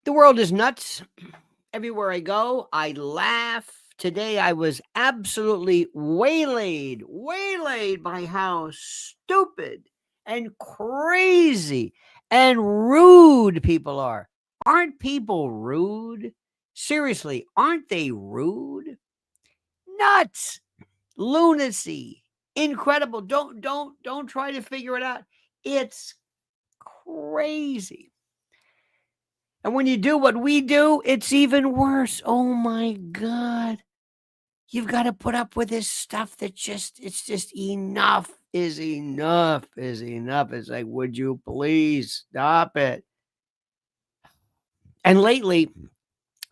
The world is nuts. Everywhere I go, I laugh. Today, I was absolutely waylaid by how stupid and crazy and rude people are. Aren't people rude? Seriously, aren't they rude? Nuts, lunacy, incredible. Don't try to figure it out. It's crazy. And when you do what we do, it's even worse. Oh my God. You've got to put up with this stuff that it's just enough is enough is enough. It's like, would you please stop it? And lately,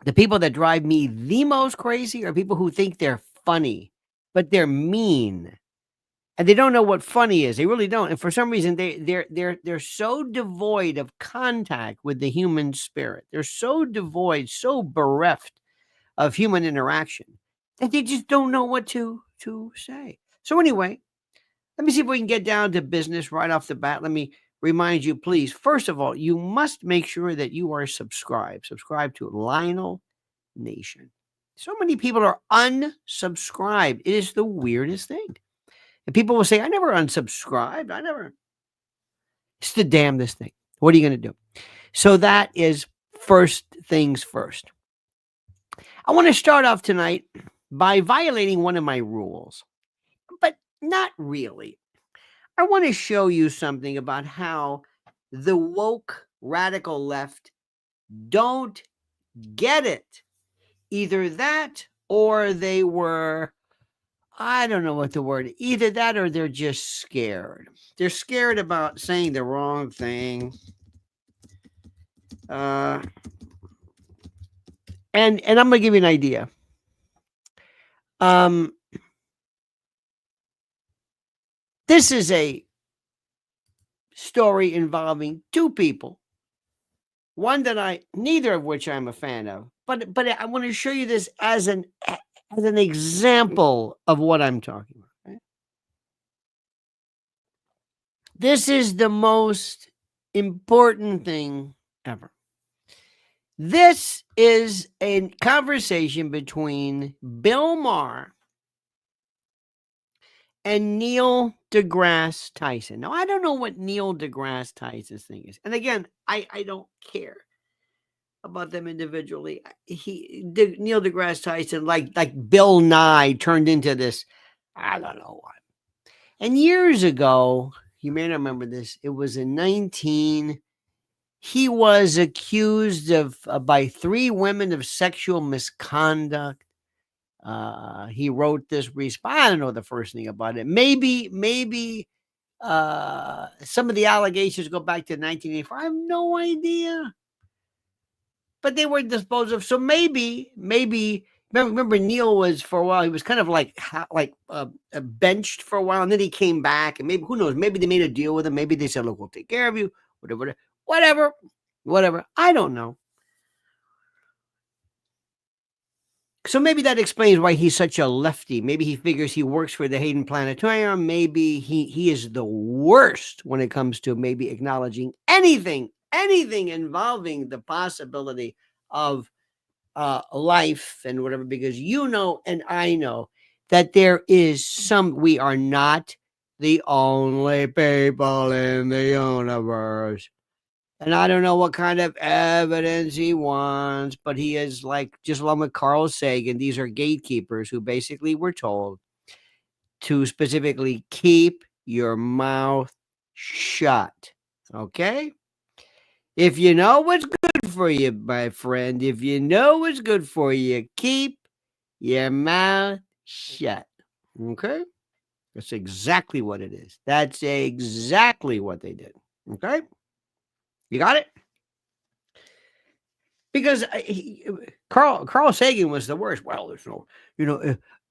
the people that drive me the most crazy are people who think they're funny, but they're mean. And they don't know what funny is. They really don't. And for some reason, they're so devoid of contact with the human spirit. They're so devoid, so bereft of human interaction that they just don't know what to say. So anyway, let me see if we can get down to business right off the bat. Let me remind you, please. First of all, you must make sure that you are subscribed. Subscribe to Lionel Nation. So many people are unsubscribed. It is the weirdest thing. And people will say, I never unsubscribed. It's the damnedest thing. What are you going to do? So that is first things first. I want to start off tonight by violating one of my rules, but not really. I want to show you something about how the woke radical left don't get it. Either that or they were, I don't know what the word, either that or they're just scared. They're scared about saying the wrong thing. And I'm going to give you an idea. This is a story involving two people. One that neither of which I'm a fan of, but I want to show you this as an example of what I'm talking about. Right? This is the most important thing ever. This is a conversation between Bill Maher and Neil deGrasse Tyson. Now, I don't know what Neil deGrasse Tyson's thing is. And again, I don't care about them individually. Neil deGrasse Tyson, like Bill Nye, turned into this, I don't know what. And years ago, you may not remember this, it was he was accused of by 3 women of sexual misconduct. He wrote this response. I don't know the first thing about it. Maybe some of the allegations go back to 1984. I have no idea. But they were disposed of. So maybe remember Neil was for a while. He was kind of like benched for a while, and then he came back. And maybe, who knows? Maybe they made a deal with him. Maybe they said, "Look, we'll take care of you." Whatever. I don't know. So maybe that explains why he's such a lefty. Maybe he figures he works for the Hayden Planetarium. Maybe he is the worst when it comes to maybe acknowledging anything involving the possibility of life and whatever, because you know and I know that there is we are not the only people in the universe. And I don't know what kind of evidence he wants, but he is just along with Carl Sagan, these are gatekeepers who basically were told to specifically keep your mouth shut. Okay? If you know what's good for you, my friend, if you know what's good for you, keep your mouth shut. Okay? That's exactly what it is. That's exactly what they did. Okay? You got it? Because Carl Sagan was the worst. Well, there's no,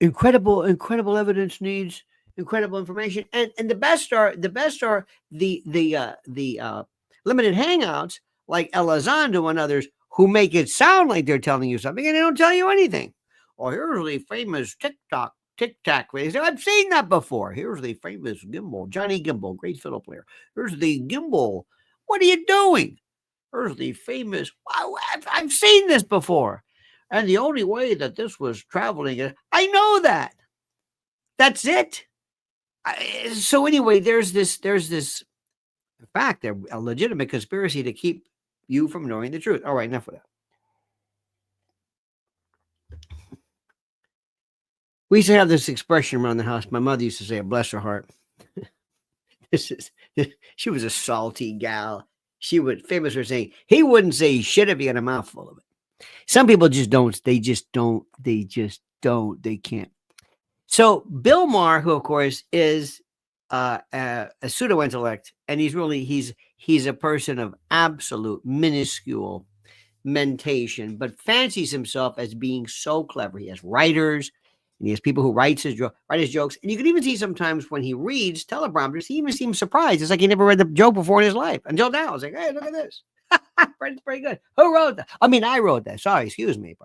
incredible evidence needs incredible information, and the best are the limited hangouts like Elizondo and others who make it sound like they're telling you something, and they don't tell you anything. Oh, here's the famous Tic Tac race. I've seen that before. Here's the famous gimbal, Johnny Gimbal, great fiddle player. Here's the gimbal. What are you doing? supposedly famous. Wow, I've seen this before. And the only way that this was traveling, I know that. That's it. So anyway, there's this in fact, they're a legitimate conspiracy to keep you from knowing the truth. All right, enough of that. We used to have this expression around the house. My mother used to say, bless her heart. She was a salty gal. She would famous for saying, he wouldn't say shit if he had a mouthful of it. Some people just don't. They just don't. They can't. So Bill Maher, who of course is a pseudo intellect, and he's a person of absolute minuscule mentation, but fancies himself as being so clever. He has writers, and he has people who write his jokes, and you can even see sometimes when he reads teleprompters, he even seems surprised. It's like he never read the joke before in his life until now. I was like, hey, look at this. It's pretty good. Who wrote that? I mean, I wrote that. Sorry, excuse me.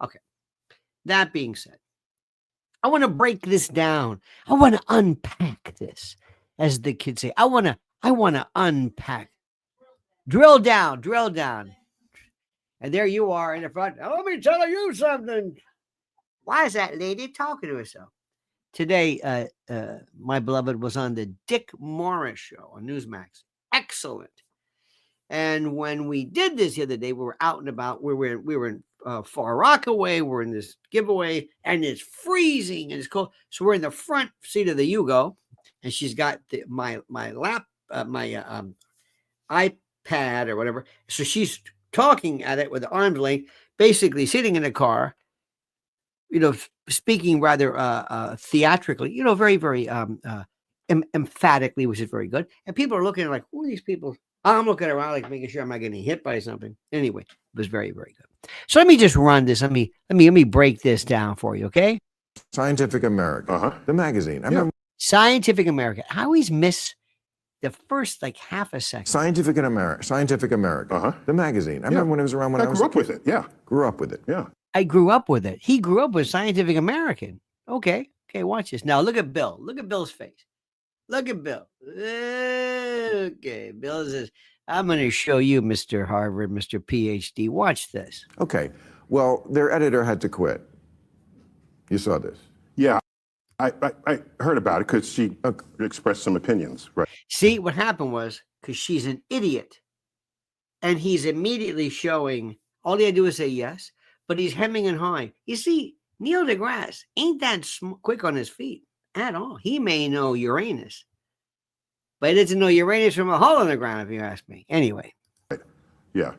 Okay. That being said, I want to break this down. I want to unpack this, as the kids say. I want to unpack, drill down. And there you are in the front. Let me tell you something. Why is that lady talking to herself? Today, my beloved was on the Dick Morris show on Newsmax. Excellent. And when we did this the other day, we were out and about. We were in Far Rockaway. We're in this giveaway, and it's freezing and it's cold. So we're in the front seat of the Yugo, and she's got my iPad or whatever. So she's talking at it with the arm's length, basically sitting in a car, speaking rather theatrically, very, very emphatically, which is very good. And people are looking like, who are these people? I'm looking around like making sure I'm not getting hit by something. Anyway, it was very, very good. So let me just run this. Let me break this down for you, okay? Scientific American, the magazine. I remember Scientific American. I always miss the first half a second. Scientific American, the magazine. I remember when it was around when I was grew up with it. Yeah, grew up with it. Yeah. I grew up with it. He grew up with Scientific American. Okay, watch this. Now look at Bill. Look at Bill's face. Look at Bill. Okay, Bill says, I'm going to show you, Mr. Harvard, Mr. PhD. Watch this. Okay. Well, their editor had to quit. You saw this. Yeah. I heard about it because she expressed some opinions. Right. See, what happened was because she's an idiot. And he's immediately showing, all he had to do is say yes, but he's hemming and hawing. You see, Neil deGrasse ain't that quick on his feet at all. He may know Uranus, but he doesn't know Uranus from a hole in the ground, if you ask me. Anyway. Yeah.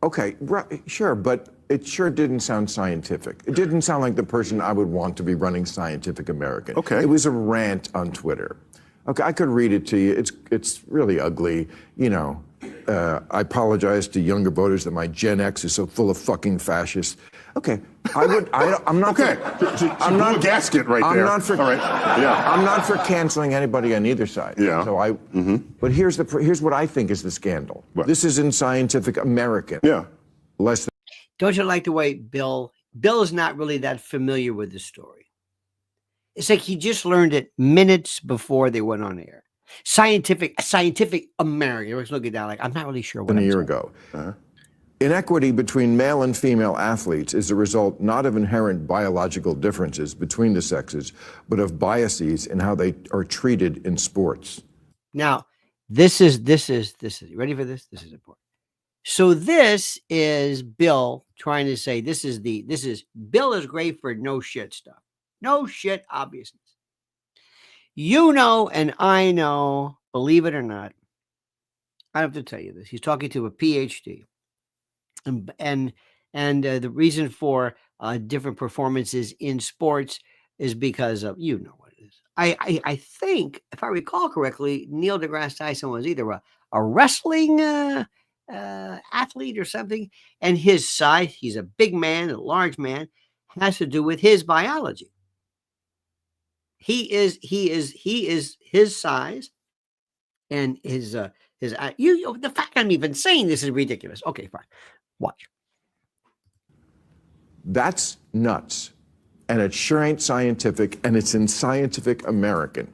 Okay, right, sure, but it sure didn't sound scientific. It didn't sound like the person I would want to be running Scientific American. Okay. It was a rant on Twitter. Okay, I could read it to you. It's really ugly. I apologize to younger voters that my Gen X is so full of fucking fascists. Okay, I'm not. Okay, I'm not a gasket right there. I'm not for. All right. Yeah. I'm not for canceling anybody on either side. Yeah. So But here's what I think is the scandal. What? This is in Scientific American. Yeah. Less than. Don't you like the way Bill is not really that familiar with the story? It's like he just learned it minutes before they went on air. Scientific American. Let's look at that. I'm not really sure what. A year ago. Inequity between male and female athletes is the result not of inherent biological differences between the sexes, but of biases in how they are treated in sports. Now, this is ready for this? This is important. So this is Bill trying to say Bill is great for no shit stuff. No shit obviousness. And I know, believe it or not, I have to tell you this. He's talking to a PhD. And the reason for different performances in sports is because of, what it is. I think, if I recall correctly, Neil deGrasse Tyson was either a wrestling athlete or something, and his size, he's a big man, a large man, has to do with his biology. He is his size and his the fact I'm even saying this is ridiculous. Okay, fine. Watch. That's nuts. And it sure ain't scientific, and it's in Scientific American.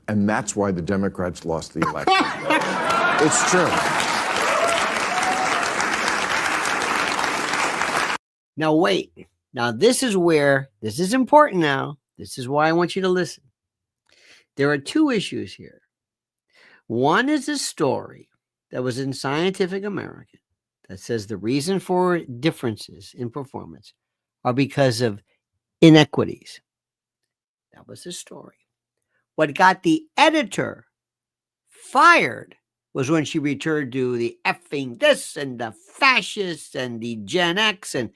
And that's why the Democrats lost the election. It's true. Now, wait. Now, this is where this is important now. This is why I want you to listen. There are two issues here. One is a story that was in Scientific American that says the reason for differences in performance are because of inequities. That was the story. What got the editor fired was when she returned to the effing this and the fascists and the Gen X, and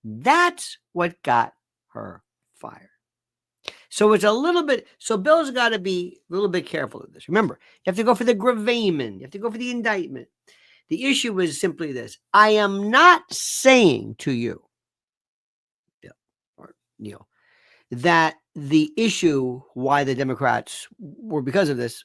that's what got her fired. So it's a little bit, so Bill's got to be a little bit careful of this. Remember, you have to go for the gravamen, you have to go for the indictment. The issue is simply this. I am not saying to you, Bill or Neil, that the issue why the Democrats were because of this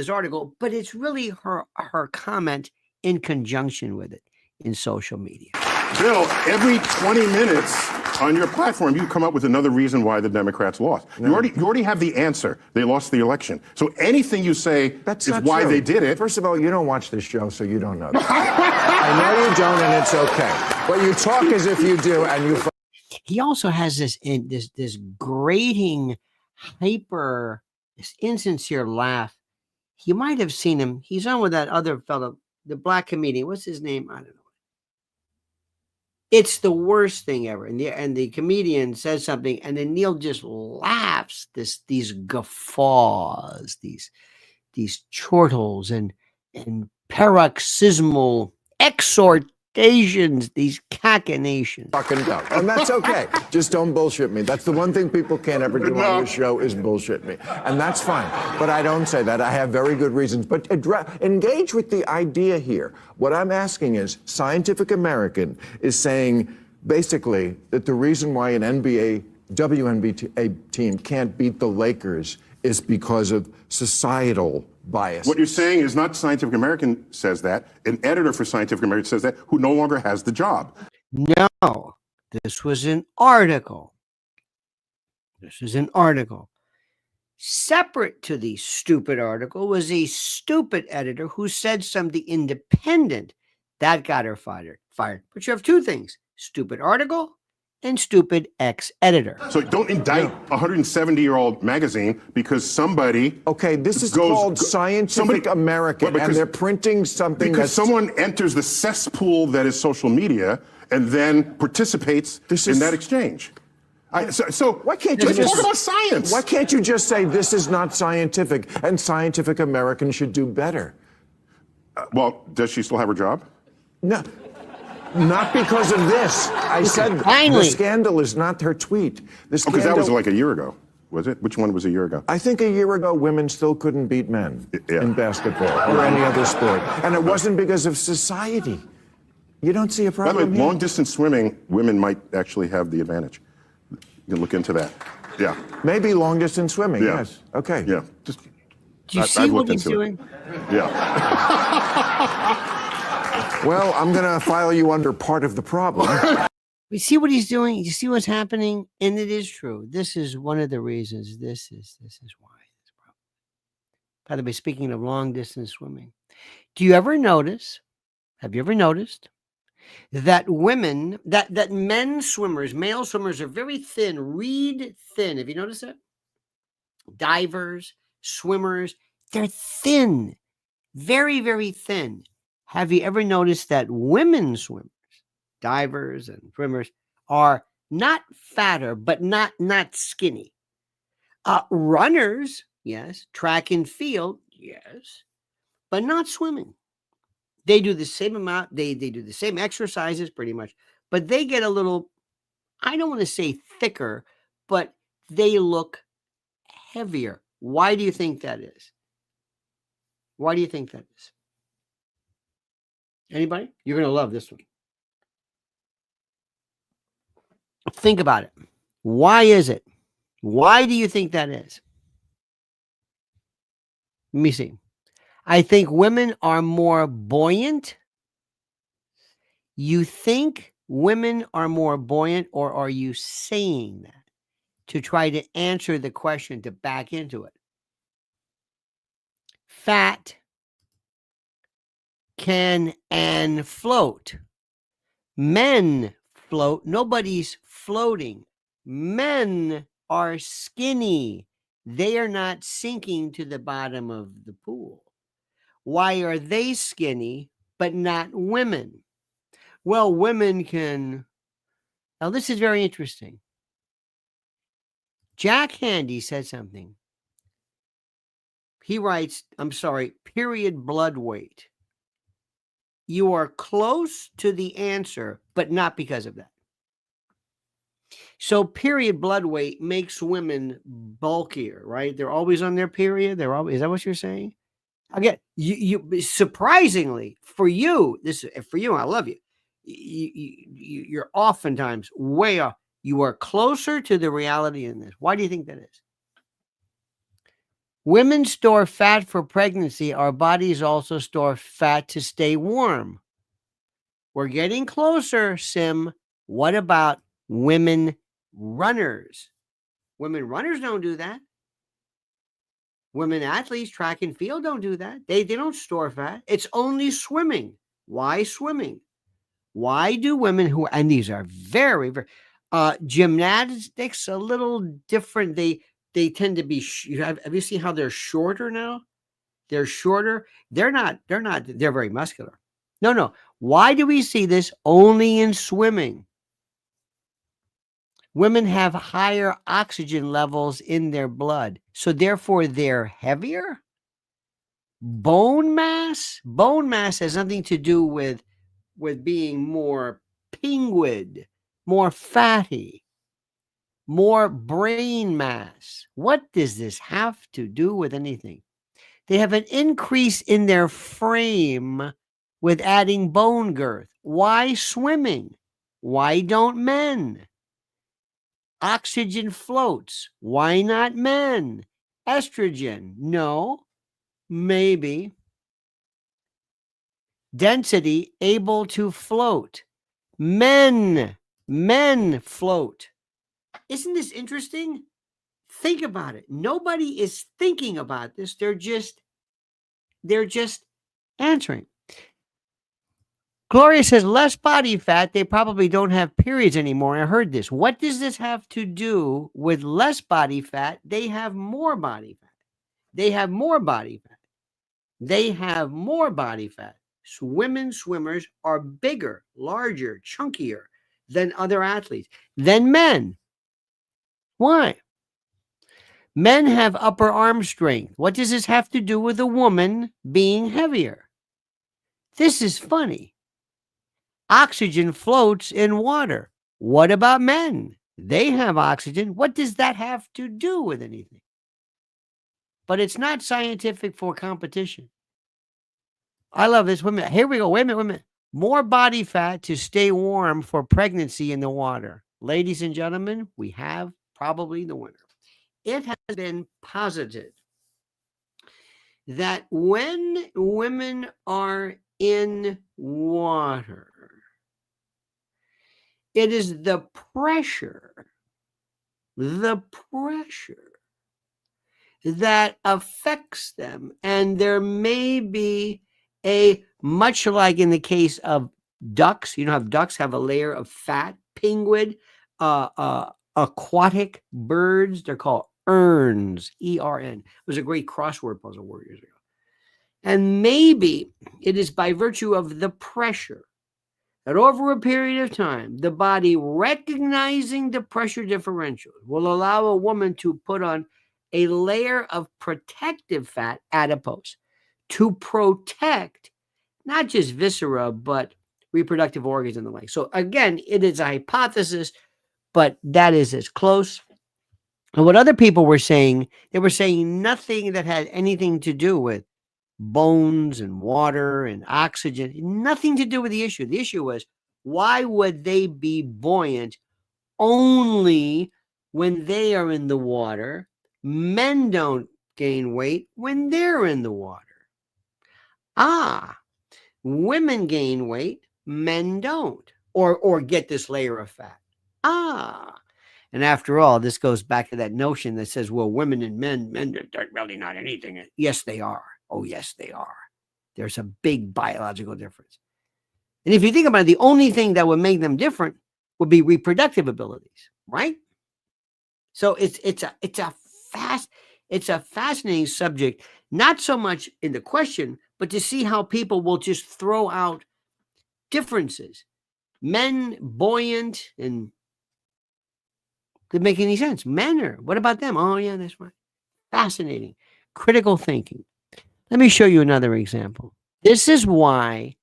article, but it's really her comment in conjunction with it in social media. Bill, every 20 minutes on your platform, you come up with another reason why the Democrats lost. No. You already have the answer. They lost the election. So anything you say is why they did it. First of all, you don't watch this show, so you don't know that. I know you don't, and it's okay. But you talk as if you do, and you... He also has this grating, hyper, this insincere laugh. You might have seen him. He's on with that other fellow, the black comedian. What's his name? I don't know. It's the worst thing ever. And the comedian says something, and then Neil just laughs. These guffaws, these chortles and paroxysmal exhortations, these cachinnations. Fucking go. And that's okay. Just don't bullshit me. That's the one thing people can't ever do on this show is bullshit me. And that's fine. But I don't say that. I have very good reasons. But engage with the idea here. What I'm asking is, Scientific American is saying basically that the reason why an WNBA team can't beat the Lakers is because of societal bias. What you're saying is not Scientific American says that. An editor for Scientific American says that, who no longer has the job. No, this was an article. This is an article. Separate to the stupid article was a stupid editor who said something independent that got her fired. But you have two things: stupid article and stupid ex-editor. So don't indict a 170-year-old magazine because somebody... Okay, this is called Scientific American, and they're printing something because someone enters the cesspool that is social media and then participates in that exchange. So why can't you talk about science? Why can't you just say this is not scientific and Scientific American should do better? Well, does she still have her job? No. Not because of this. I said the scandal is not her tweet. Because that was like a year ago, was it? Which one was a year ago? I think a year ago, women still couldn't beat men in basketball or any other sport. And it wasn't because of society. You don't see a problem By the way, here? long-distance swimming, women might actually have the advantage. You can look into that. Yeah. Maybe long-distance swimming, yes. Okay. Yeah. Do you see what he's doing? Yeah. Well, I'm going to file you under part of the problem. You see what he's doing? You see what's happening? And it is true. This is one of the reasons. This is why. By the way, speaking of long distance swimming, have you ever noticed that women, that men swimmers, male swimmers are very thin, reed thin? Have you noticed that? Divers, swimmers, they're thin, very, very thin. Have you ever noticed that women swimmers, divers and swimmers, are not fatter, but not skinny? Runners, yes. Track and field, yes. But not swimming. They do the same amount. They do the same exercises pretty much, but they get a little, I don't want to say thicker, but they look heavier. Why do you think that is? Why do you think that is? Anybody? You're going to love this one. Think about it. Why is it? Why do you think that is? Let me see. I think women are more buoyant. You think women are more buoyant, or are you saying that to try to answer the question, to back into it? Fat can and float. Men float. Nobody's floating. Men are skinny. They are not sinking to the bottom of the pool. Why are they skinny, but not women? Well, women can. Now, this is very interesting. Jack Handy said something. He writes, I'm sorry, period blood weight. You are close to the answer, but not because of that. So period blood weight makes women bulkier, right? They're always on their period. They're always, is that what you're saying? Again, you surprisingly for you, for you, I love you. You're oftentimes way off. You are closer to the reality in this. Why do you think that is? Women store fat for pregnancy. Our bodies also store fat to stay warm. We're getting closer, Sim. What about women runners? Women runners don't do that. Women athletes, track and field, don't do that. They don't store fat. It's only swimming. Why swimming? Why do women who, and these are very, very, gymnastics, a little different. They tend to be, have you seen how they're shorter now? They're shorter. They're very muscular. No. Why do we see this only in swimming? Women have higher oxygen levels in their blood, so therefore they're heavier. Bone mass has nothing to do with being more pinguid, more fatty, more brain mass. What does this have to do with anything? They have an increase in their frame with adding bone girth. Why swimming? Why don't men? Oxygen floats. Why not men? Estrogen. No. Maybe. Density able to float. Men float. Isn't this interesting? Think about it. Nobody is thinking about this. They're just answering. Gloria says less body fat. They probably don't have periods anymore. I heard this. What does this have to do with less body fat? They have more body fat. They have more body fat. They have more body fat. So women swimmers are bigger, larger, chunkier than other athletes, than men. Why? Men have upper arm strength. What does this have to do with a woman being heavier? This is funny. Oxygen floats in water. What about men? They have oxygen. What does that have to do with anything? But it's not scientific for competition. I love this. Women. Here we go. Wait a minute. More body fat to stay warm for pregnancy in the water. Ladies and gentlemen, we have probably the winner. It has been posited that when women are in water, it is the pressure that affects them. And there may be much like in the case of ducks, how ducks have a layer of fat, penguin, aquatic birds, they're called erns, E-R-N. It was a great crossword puzzle years ago. And maybe it is by virtue of the pressure that over a period of time, the body recognizing the pressure differential will allow a woman to put on a layer of protective fat, adipose, to protect not just viscera, but reproductive organs and the like. So again, it is a hypothesis, but that is as close. And what other people were saying, they were saying nothing that had anything to do with bones and water and oxygen, nothing to do with the issue. The issue was, why would they be buoyant only when they are in the water? Men don't gain weight when they're in the water. Women gain weight, men don't, or get this layer of fat. And after all, this goes back to that notion that says, well, women and men are really not anything. Yes, they are. Oh, yes, they are. There's a big biological difference. And if you think about it, the only thing that would make them different would be reproductive abilities, right? So it's a fascinating subject, not so much in the question, but to see how people will just throw out differences. Men buoyant and doesn't make any sense. Men are, what about them? Oh yeah, that's right. Fascinating. Critical thinking. Let me show you another example. This is why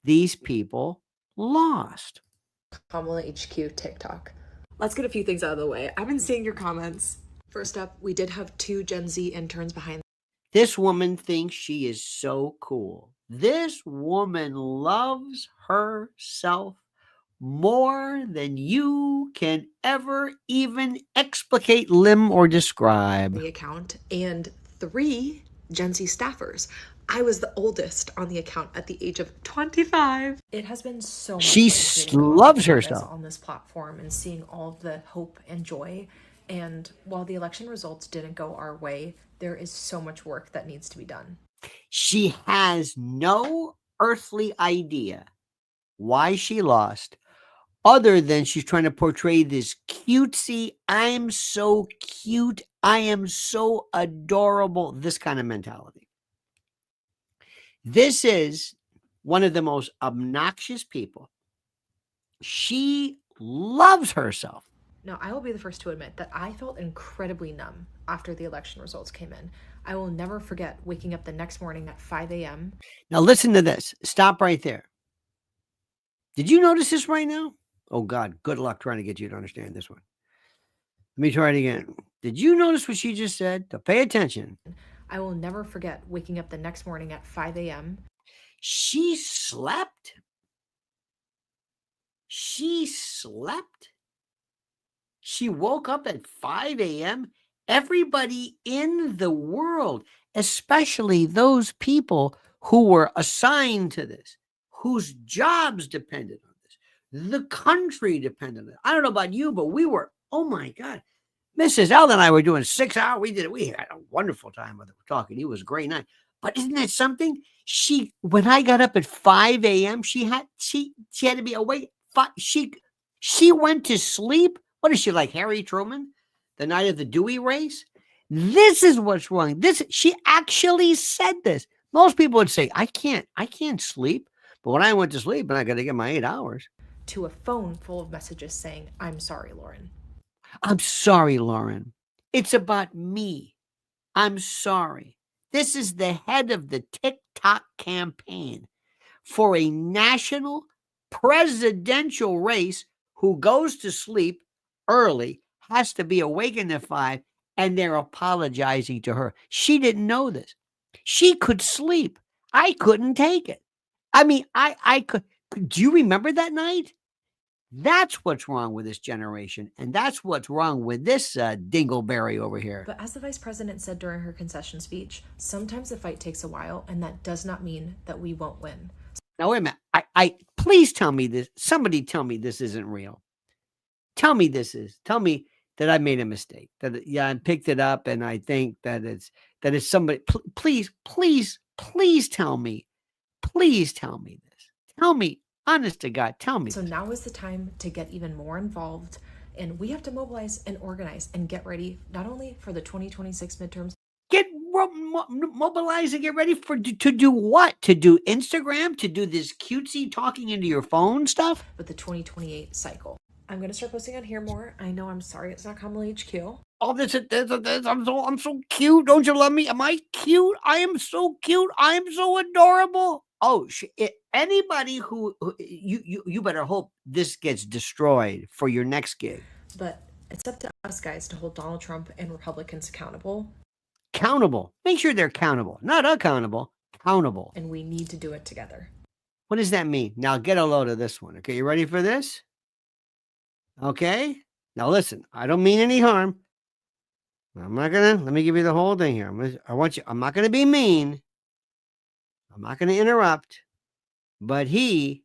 these people lost. Kamala HQ TikTok. Let's get a few things out of the way. I've been seeing your comments. First up, we did have 2 Gen Z interns behind. This woman thinks she is so cool. This woman loves herself more than you can ever even explicate, limn, or describe. The account, and 3 Gen Z staffers. I was the oldest on the account at the age of 25. It has been so much She fun creating loves content herself on this platform and seeing all of the hope and joy. And while the election results didn't go our way, there is so much work that needs to be done. She has no earthly idea why she lost, other than she's trying to portray this cutesy, I'm so cute, I am so adorable, this kind of mentality. This is one of the most obnoxious people. She loves herself. Now, I will be the first to admit that I felt incredibly numb after the election results came in. I will never forget waking up the next morning at 5 a.m. Now listen to this. Stop right there. Did you notice this right now? Oh God, good luck trying to get you to understand this one. Let me try it again. Did you notice what she just said? To pay attention. I will never forget waking up the next morning at 5 a.m. She slept. She slept. She woke up at 5 a.m. Everybody in the world, especially those people who were assigned to this, whose jobs depended on this, the country depended on it. I don't know about you, but we were, oh my God. Mrs. L and I were doing 6 hours. We had a wonderful time with her talking. It was a great night. But isn't that something? When I got up at 5 a.m., she had to be awake. She went to sleep. What is she, like Harry Truman, the night of the Dewey race? This is what's wrong. She actually said this. Most people would say, I can't sleep. But when I went to sleep, and I got to get my 8 hours. To a phone full of messages saying, I'm sorry, Lauren. I'm sorry, Lauren. It's about me. I'm sorry. This is the head of the TikTok campaign for a national presidential race who goes to sleep early, has to be awakened at 5, and they're apologizing to her. She didn't know this. She could sleep. I couldn't take it. I mean, I could. Do you remember that night? That's what's wrong with this generation, and that's what's wrong with this dingleberry over here. But as the vice president said during her concession speech, sometimes the fight takes a while, and that does not mean that we won't win. Now, wait a minute. I please tell me this. Somebody tell me this isn't real. Tell me tell me that I made a mistake. That I picked it up and I think that it's somebody. Please tell me. Please tell me this. Tell me, honest to God, tell me. So now is the time to get even more involved, and we have to mobilize and organize and get ready not only for the 2026 midterms. Get mobilized and get ready to do what? To do Instagram? To do this cutesy talking into your phone stuff? But the 2028 cycle. I'm going to start posting on here more. I know, I'm sorry it's not Kamala HQ. Oh, this, I'm so cute. Don't you love me? Am I cute? I am so cute. I am so adorable. Oh, anybody who you better hope this gets destroyed for your next gig. But it's up to us guys to hold Donald Trump and Republicans accountable. Accountable. Make sure they're accountable. Not accountable. Accountable. And we need to do it together. What does that mean? Now get a load of this one. Okay, you ready for this? Okay. Now listen, I don't mean any harm. Let me give you the whole thing here. I'm not going to be mean. I'm not going to interrupt, but he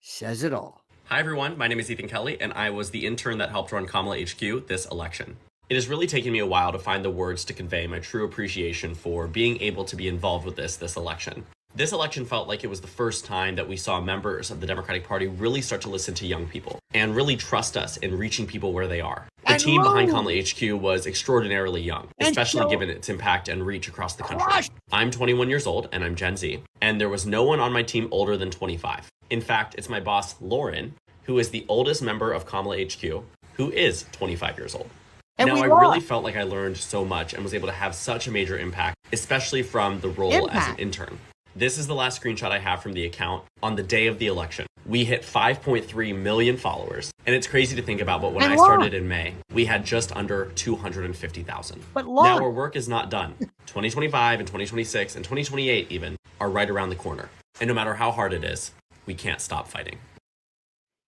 says it all. Hi everyone, my name is Ethan Kelly, and I was the intern that helped run Kamala HQ this election. It has really taken me a while to find the words to convey my true appreciation for being able to be involved with this election. This election felt like it was the first time that we saw members of the Democratic Party really start to listen to young people and really trust us in reaching people where they are. The And team behind move. Kamala HQ was extraordinarily young, And especially so given its impact and reach across the country. crushed. I'm 21 years old and I'm Gen Z, and there was no one on my team older than 25. In fact, it's my boss, Lauren, who is the oldest member of Kamala HQ, who is 25 years old. And now, we I lost. really felt like I learned so much and was able to have such a major impact, especially from the role as an intern. This is the last screenshot I have from the account on the day of the election. We hit 5.3 million followers, and it's crazy to think about, but when I started in May, we had just under 250,000. But now our work is not done. 2025 and 2026 and 2028 even are right around the corner. And no matter how hard it is, we can't stop fighting.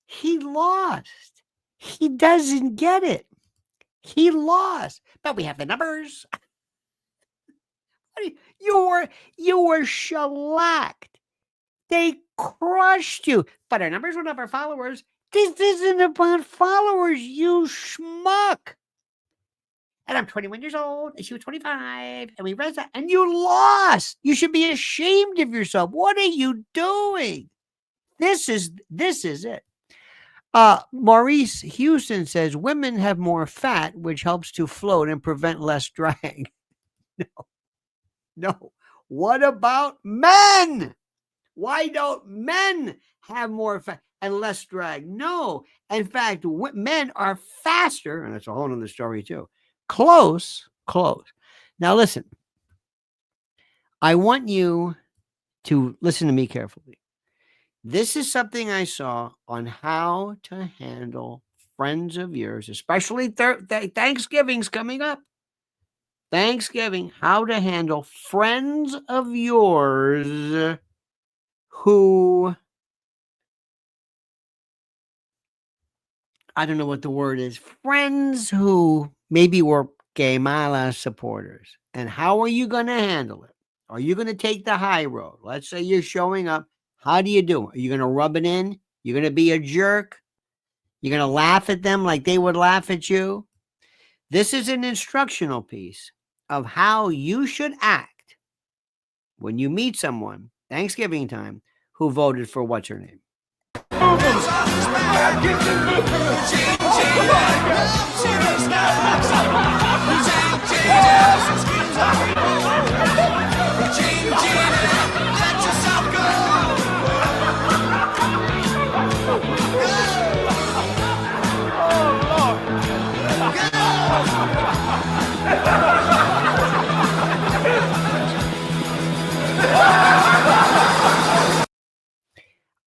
He lost. He doesn't get it. He lost. But we have the numbers. You were shellacked. They crushed you. But our numbers went up, our followers. This isn't about followers, you schmuck. And I'm 21 years old, and she was 25, and we read that, and you lost. You should be ashamed of yourself. What are you doing? This is it. Maurice Houston says women have more fat, which helps to float and prevent less drag. No. What about men? Why don't men have more fat and less drag? No. In fact, men are faster, and that's a whole other story too. Close. Now listen. I want you to listen to me carefully. This is something I saw on how to handle friends of yours, especially Thanksgiving's coming up. Thanksgiving, how to handle friends of yours who, I don't know what the word is, friends who maybe were Kamala supporters. And how are you going to handle it? Are you going to take the high road? Let's say you're showing up. How do you do it? Are you going to rub it in? You're going to be a jerk? You're going to laugh at them like they would laugh at you? This is an instructional piece of how you should act when you meet someone, Thanksgiving time, who voted for what's her name.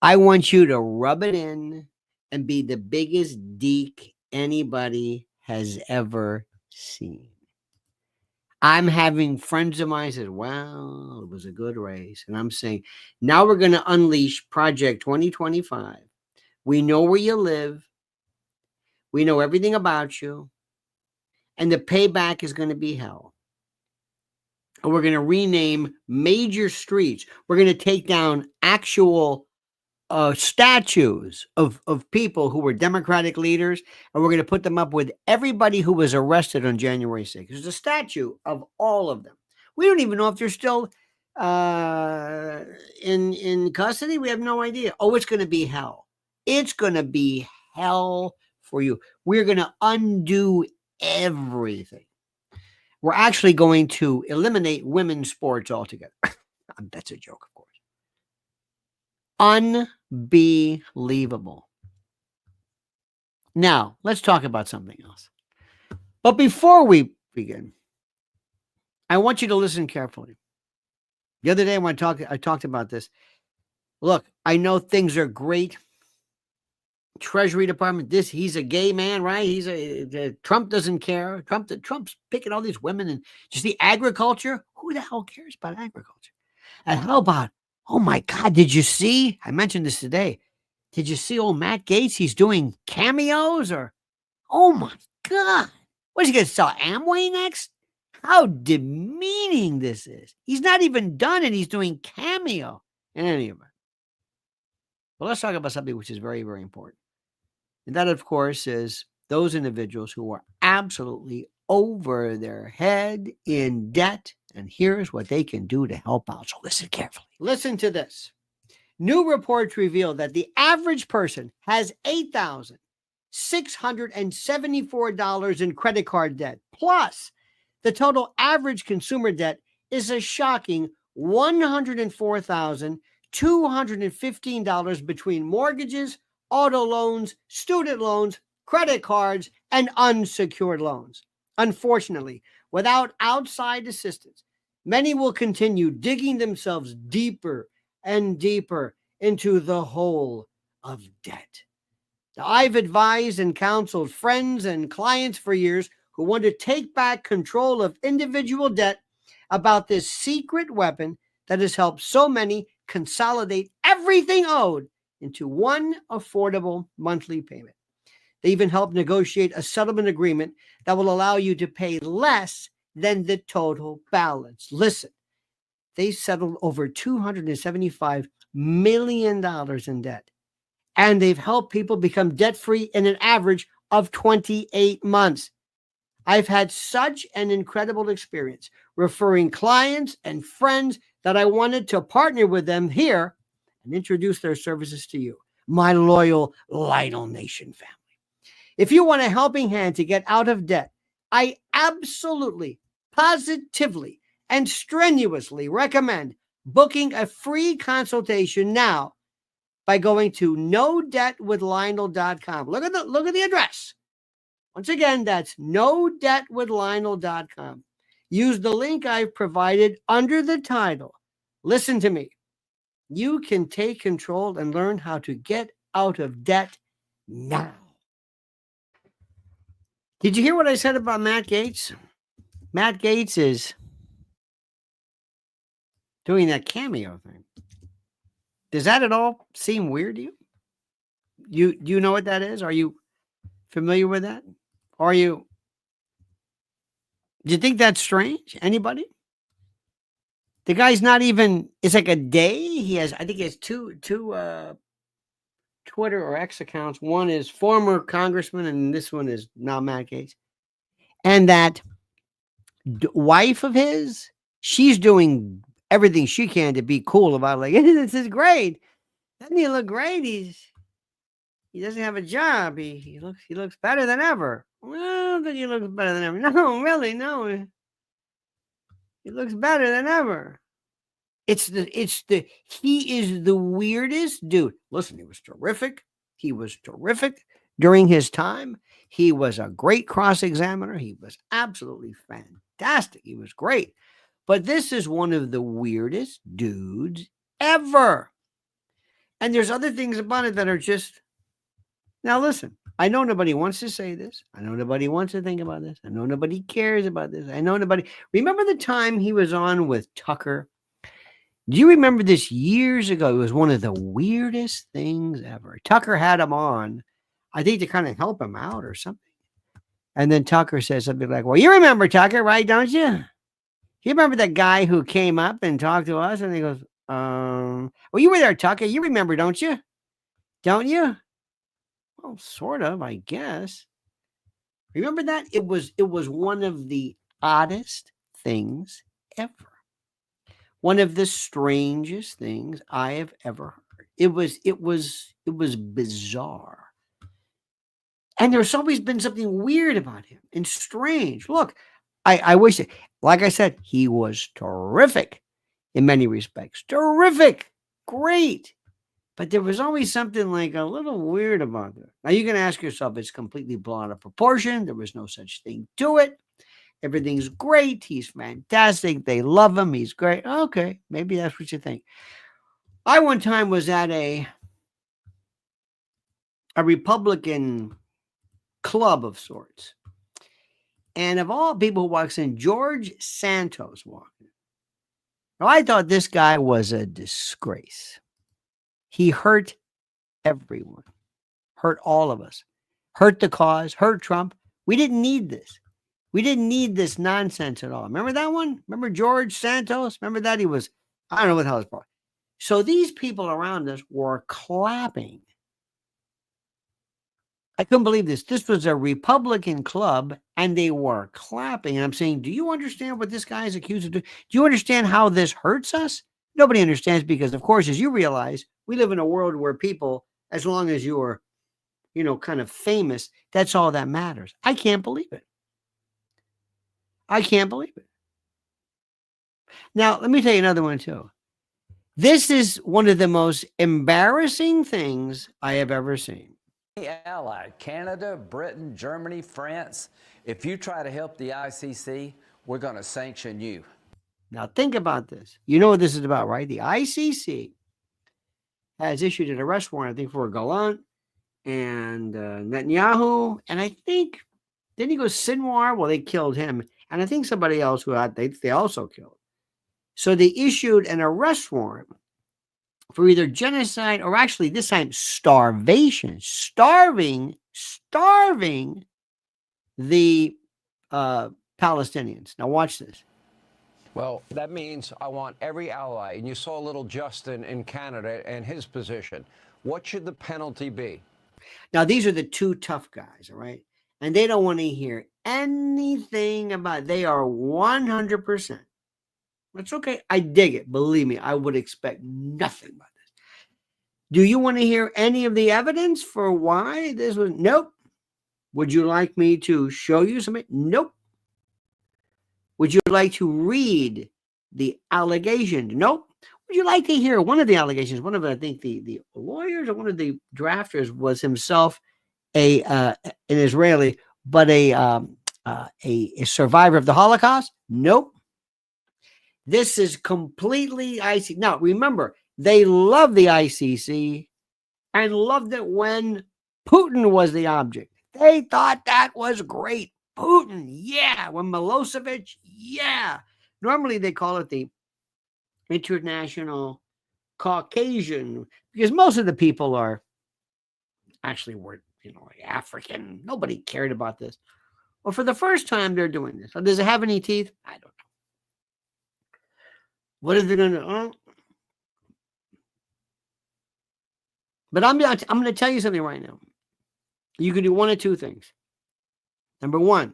I want you to rub it in and be the biggest deek anybody has ever seen. I'm having friends of mine say, well, it was a good race. And I'm saying, now we're going to unleash Project 2025. We know where you live. We know everything about you. And the payback is going to be hell. And we're going to rename major streets. We're going to take down actual statues of people who were Democratic leaders, and we're going to put them up with everybody who was arrested on January 6th. There's a statue of all of them. We don't even know if they're still in custody. We have no idea. Oh, it's going to be hell. It's going to be hell for you. We're going to undo everything. We're actually going to eliminate women's sports altogether. That's a joke, of course. Unbelievable. Now, let's talk about something else. But before we begin, I want you to listen carefully. The other day when I talked about this. Look, I know things are great. Treasury Department, he's a gay man, right? Trump doesn't care. Trump's picking all these women, and just the agriculture. Who the hell cares about agriculture? And how about, oh my God, did you see? I mentioned this today. Did you see old Matt Gaetz? He's doing cameos, or, oh my God, what is he going to sell Amway next? How demeaning this is. He's not even done, and he's doing cameo in any event. Well, let's talk about something which is very, very important. And that, of course, is those individuals who are absolutely over their head in debt And here's what they can do to help out. So listen carefully. Listen to this. New reports reveal that the average person has $8,674 in credit card debt. Plus, the total average consumer debt is a shocking $104,215 between mortgages, auto loans, student loans, credit cards, and unsecured loans. Unfortunately, without outside assistance, many will continue digging themselves deeper and deeper into the hole of debt. I've advised and counseled friends and clients for years who want to take back control of individual debt about this secret weapon that has helped so many consolidate everything owed into one affordable monthly payment. They even helped negotiate a settlement agreement that will allow you to pay less than the total balance. Listen, they settled over $275 million in debt, and they've helped people become debt-free in an average of 28 months. I've had such an incredible experience referring clients and friends that I wanted to partner with them here and introduce their services to you, my loyal Lionel Nation family. If you want a helping hand to get out of debt, I absolutely, positively, and strenuously recommend booking a free consultation now by going to nodebtwithlionel.com. Look at the address. Once again, that's nodebtwithlionel.com. Use the link I've provided under the title. Listen to me. You can take control and learn how to get out of debt now. Did you hear what I said about Matt Gaetz? Matt Gaetz is doing that cameo thing. Does that at all seem weird to you? Do you know what that is? Are you familiar with that? Do you think that's strange? Anybody? The guy's not even, it's like a day. I think he has two Twitter or X accounts. One is former congressman, and this one is now Matt Gaetz. And that wife of his, she's doing everything she can to be cool about it. Like, this is great. Doesn't he look great? He doesn't have a job. He looks better than ever. Well, then he looks better than ever. No, really, no. He looks better than ever. He is the weirdest dude. Listen, he was terrific. He was terrific during his time. He was a great cross-examiner. He was absolutely fantastic. He was great. But this is one of the weirdest dudes ever. And there's other things about it that are just, now listen, I know nobody wants to say this. I know nobody wants to think about this. I know nobody cares about this. I know nobody. Remember the time he was on with Tucker? Do you remember this years ago? It was one of the weirdest things ever. Tucker had him on, I think, to kind of help him out or something. And then Tucker says something like, well, you remember Tucker, right? Don't you? You remember that guy who came up and talked to us? And he goes, well, you were there, Tucker. You remember, don't you? Don't you? Well, sort of, I guess. Remember that? It was one of the oddest things ever. One of the strangest things I have ever heard. It was bizarre. And there's always been something weird about him and strange. Look, I wish it, like I said, he was terrific in many respects. Terrific. Great. But there was always something like a little weird about it. Now you can ask yourself, it's completely blown out of proportion. There was no such thing to it. Everything's great. He's fantastic. They love him. He's great. Okay, maybe that's what you think. I one time was at a Republican club of sorts. And of all people who walks in, George Santos walked in. Now, I thought this guy was a disgrace. He hurt everyone. Hurt all of us. Hurt the cause. Hurt Trump. We didn't need this. We didn't need this nonsense at all. Remember that one? Remember George Santos? Remember that? He was, I don't know what the hell his part. So these people around us were clapping I couldn't believe this. This was a Republican club, and they were clapping. And I'm saying, do you understand what this guy is accused of doing? Do you understand how this hurts us? Nobody understands because, of course, as you realize, we live in a world where people, as long as you are, kind of famous, that's all that matters. I can't believe it. I can't believe it. Now, let me tell you another one, too. This is one of the most embarrassing things I have ever seen. Ally, Canada, Britain, Germany, France. If you try to help the ICC, we're going to sanction you. Now, think about this. You know what this is about, right? The ICC has issued an arrest warrant, I think, for Gallant and Netanyahu. And I think, didn't he go Sinwar? Well, they killed him. And I think somebody else who they also killed. So they issued an arrest warrant for either genocide or actually this time starvation, starving the Palestinians. Now watch this. Well, that means I want every ally, and you saw little Justin in Canada and his position. What should the penalty be? Now these are the two tough guys, all right? And they don't want to hear anything about, they are 100%. That's okay. I dig it. Believe me, I would expect nothing about this. Do you want to hear any of the evidence for why this was? Nope. Would you like me to show you something? Nope. Would you like to read the allegation? Nope. Would you like to hear one of the allegations? One of, I think, the lawyers or one of the drafters was himself an Israeli, but a survivor of the Holocaust? Nope. This is completely ICC. Now, remember, they love the ICC and loved it when Putin was the object. They thought that was great. Putin, yeah. When Milosevic, yeah. Normally, they call it the International Caucasian, because most of the people are actually were, African. Nobody cared about this. Well, for the first time, they're doing this. So does it have any teeth? I don't know. What is it going to? But I'm going to tell you something right now. You can do one of two things. Number one,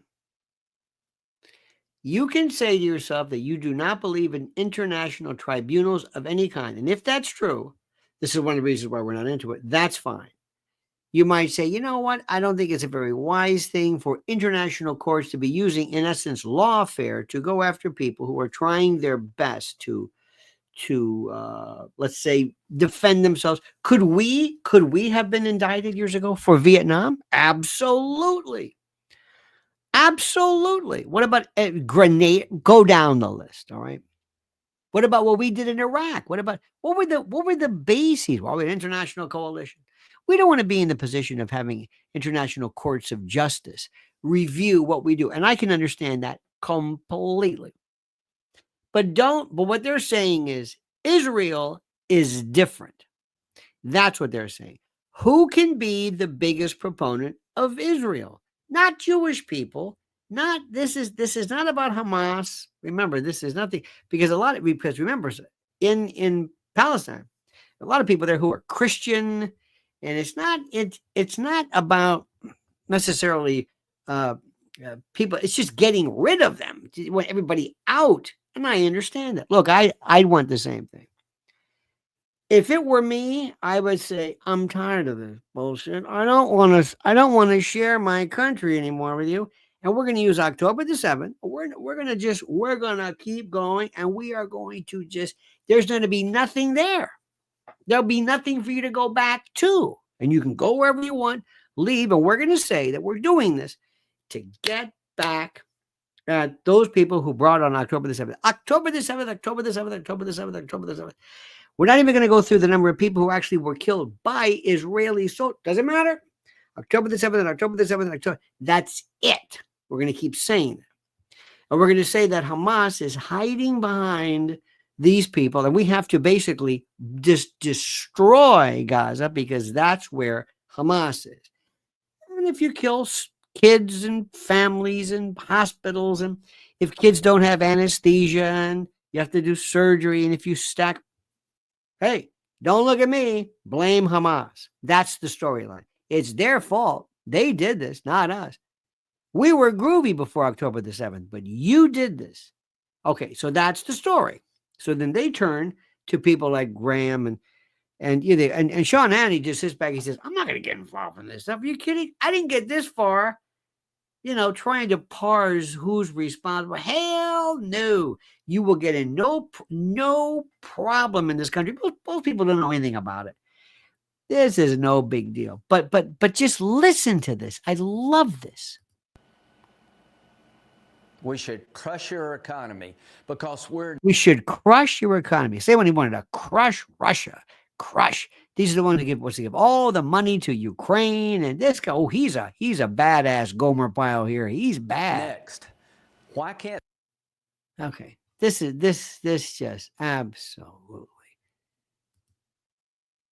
you can say to yourself that you do not believe in international tribunals of any kind. And if that's true, this is one of the reasons why we're not into it. That's fine. You might say, you know what? I don't think it's a very wise thing for international courts to be using, in essence, lawfare to go after people who are trying their best to let's say, defend themselves. Could we have been indicted years ago for Vietnam? Absolutely. Absolutely. What about a grenade? Go down the list. All right. What about what we did in Iraq? What were the bases? Well, we had an international coalition. We don't want to be in the position of having international courts of justice review what we do. And I can understand that completely. But what they're saying is Israel is different. That's what they're saying. Who can be the biggest proponent of Israel? Not Jewish people. This is not about Hamas. Remember, this is nothing, because remember, in Palestine, a lot of people there who are Christian, and it's not about necessarily people. It's just getting rid of them. You want everybody out. And I understand that. Look, I'd want the same thing. If it were me, I would say, I'm tired of this bullshit. I don't want to share my country anymore with you. And we're going to use October the 7th. We're going to keep going, and we are going to there's going to be nothing there. There'll be nothing for you to go back to. And you can go wherever you want, leave, and we're going to say that we're doing this to get back those people who brought on October the 7th. October the 7th, October the 7th, October the 7th, October the 7th. We're not even going to go through the number of people who actually were killed by Israeli soldiers. Doesn't matter. October the 7th and October the 7th and October. That's it. We're going to keep saying that. And we're going to say that Hamas is hiding behind these people, and we have to basically destroy Gaza, because that's where Hamas is. And if you kill kids and families and hospitals, and if kids don't have anesthesia and you have to do surgery, and if you stack, hey, don't look at me, blame Hamas. That's the storyline. It's their fault They did this, not us. We were groovy before October the 7th, but you did this. Okay, so that's the story. So then they turn to people like Graham and Sean Hannity just sits back. He says, "I'm not going to get involved in this stuff. Are you kidding? I didn't get this far, trying to parse who's responsible. Hell no. You will get in no problem in this country. Both people don't know anything about it. This is no big deal. But just listen to this. I love this. We should crush your economy because we should crush your economy. Say when he wanted to crush Russia. Crush. These are the ones who give all the money to Ukraine. And this guy, he's a badass Gomer Pyle here. He's bad. Next. Why can't Okay. This just absolutely.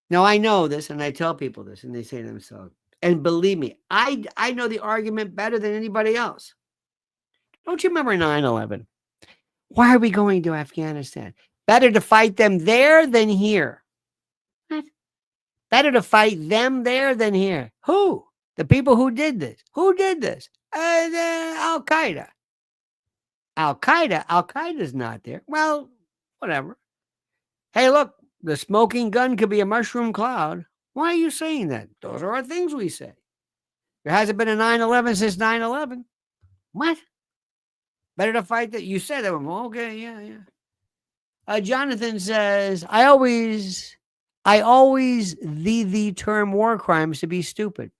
Now I know this, and I tell people this, and they say to themselves, and believe me, I know the argument better than anybody else. Don't you remember 9/11? Why are we going to Afghanistan? Better to fight them there than here. What? Better to fight them there than here. Who? The people who did this. Who did this? Al-Qaeda. Al-Qaeda's not there. Well, whatever. Hey, look, the smoking gun could be a mushroom cloud. Why are you saying that? Those are our things we say. There hasn't been a 9/11 since 9/11. What? Better to fight that. You said that. Okay, yeah. Jonathan says, I always the term war crimes to be stupid.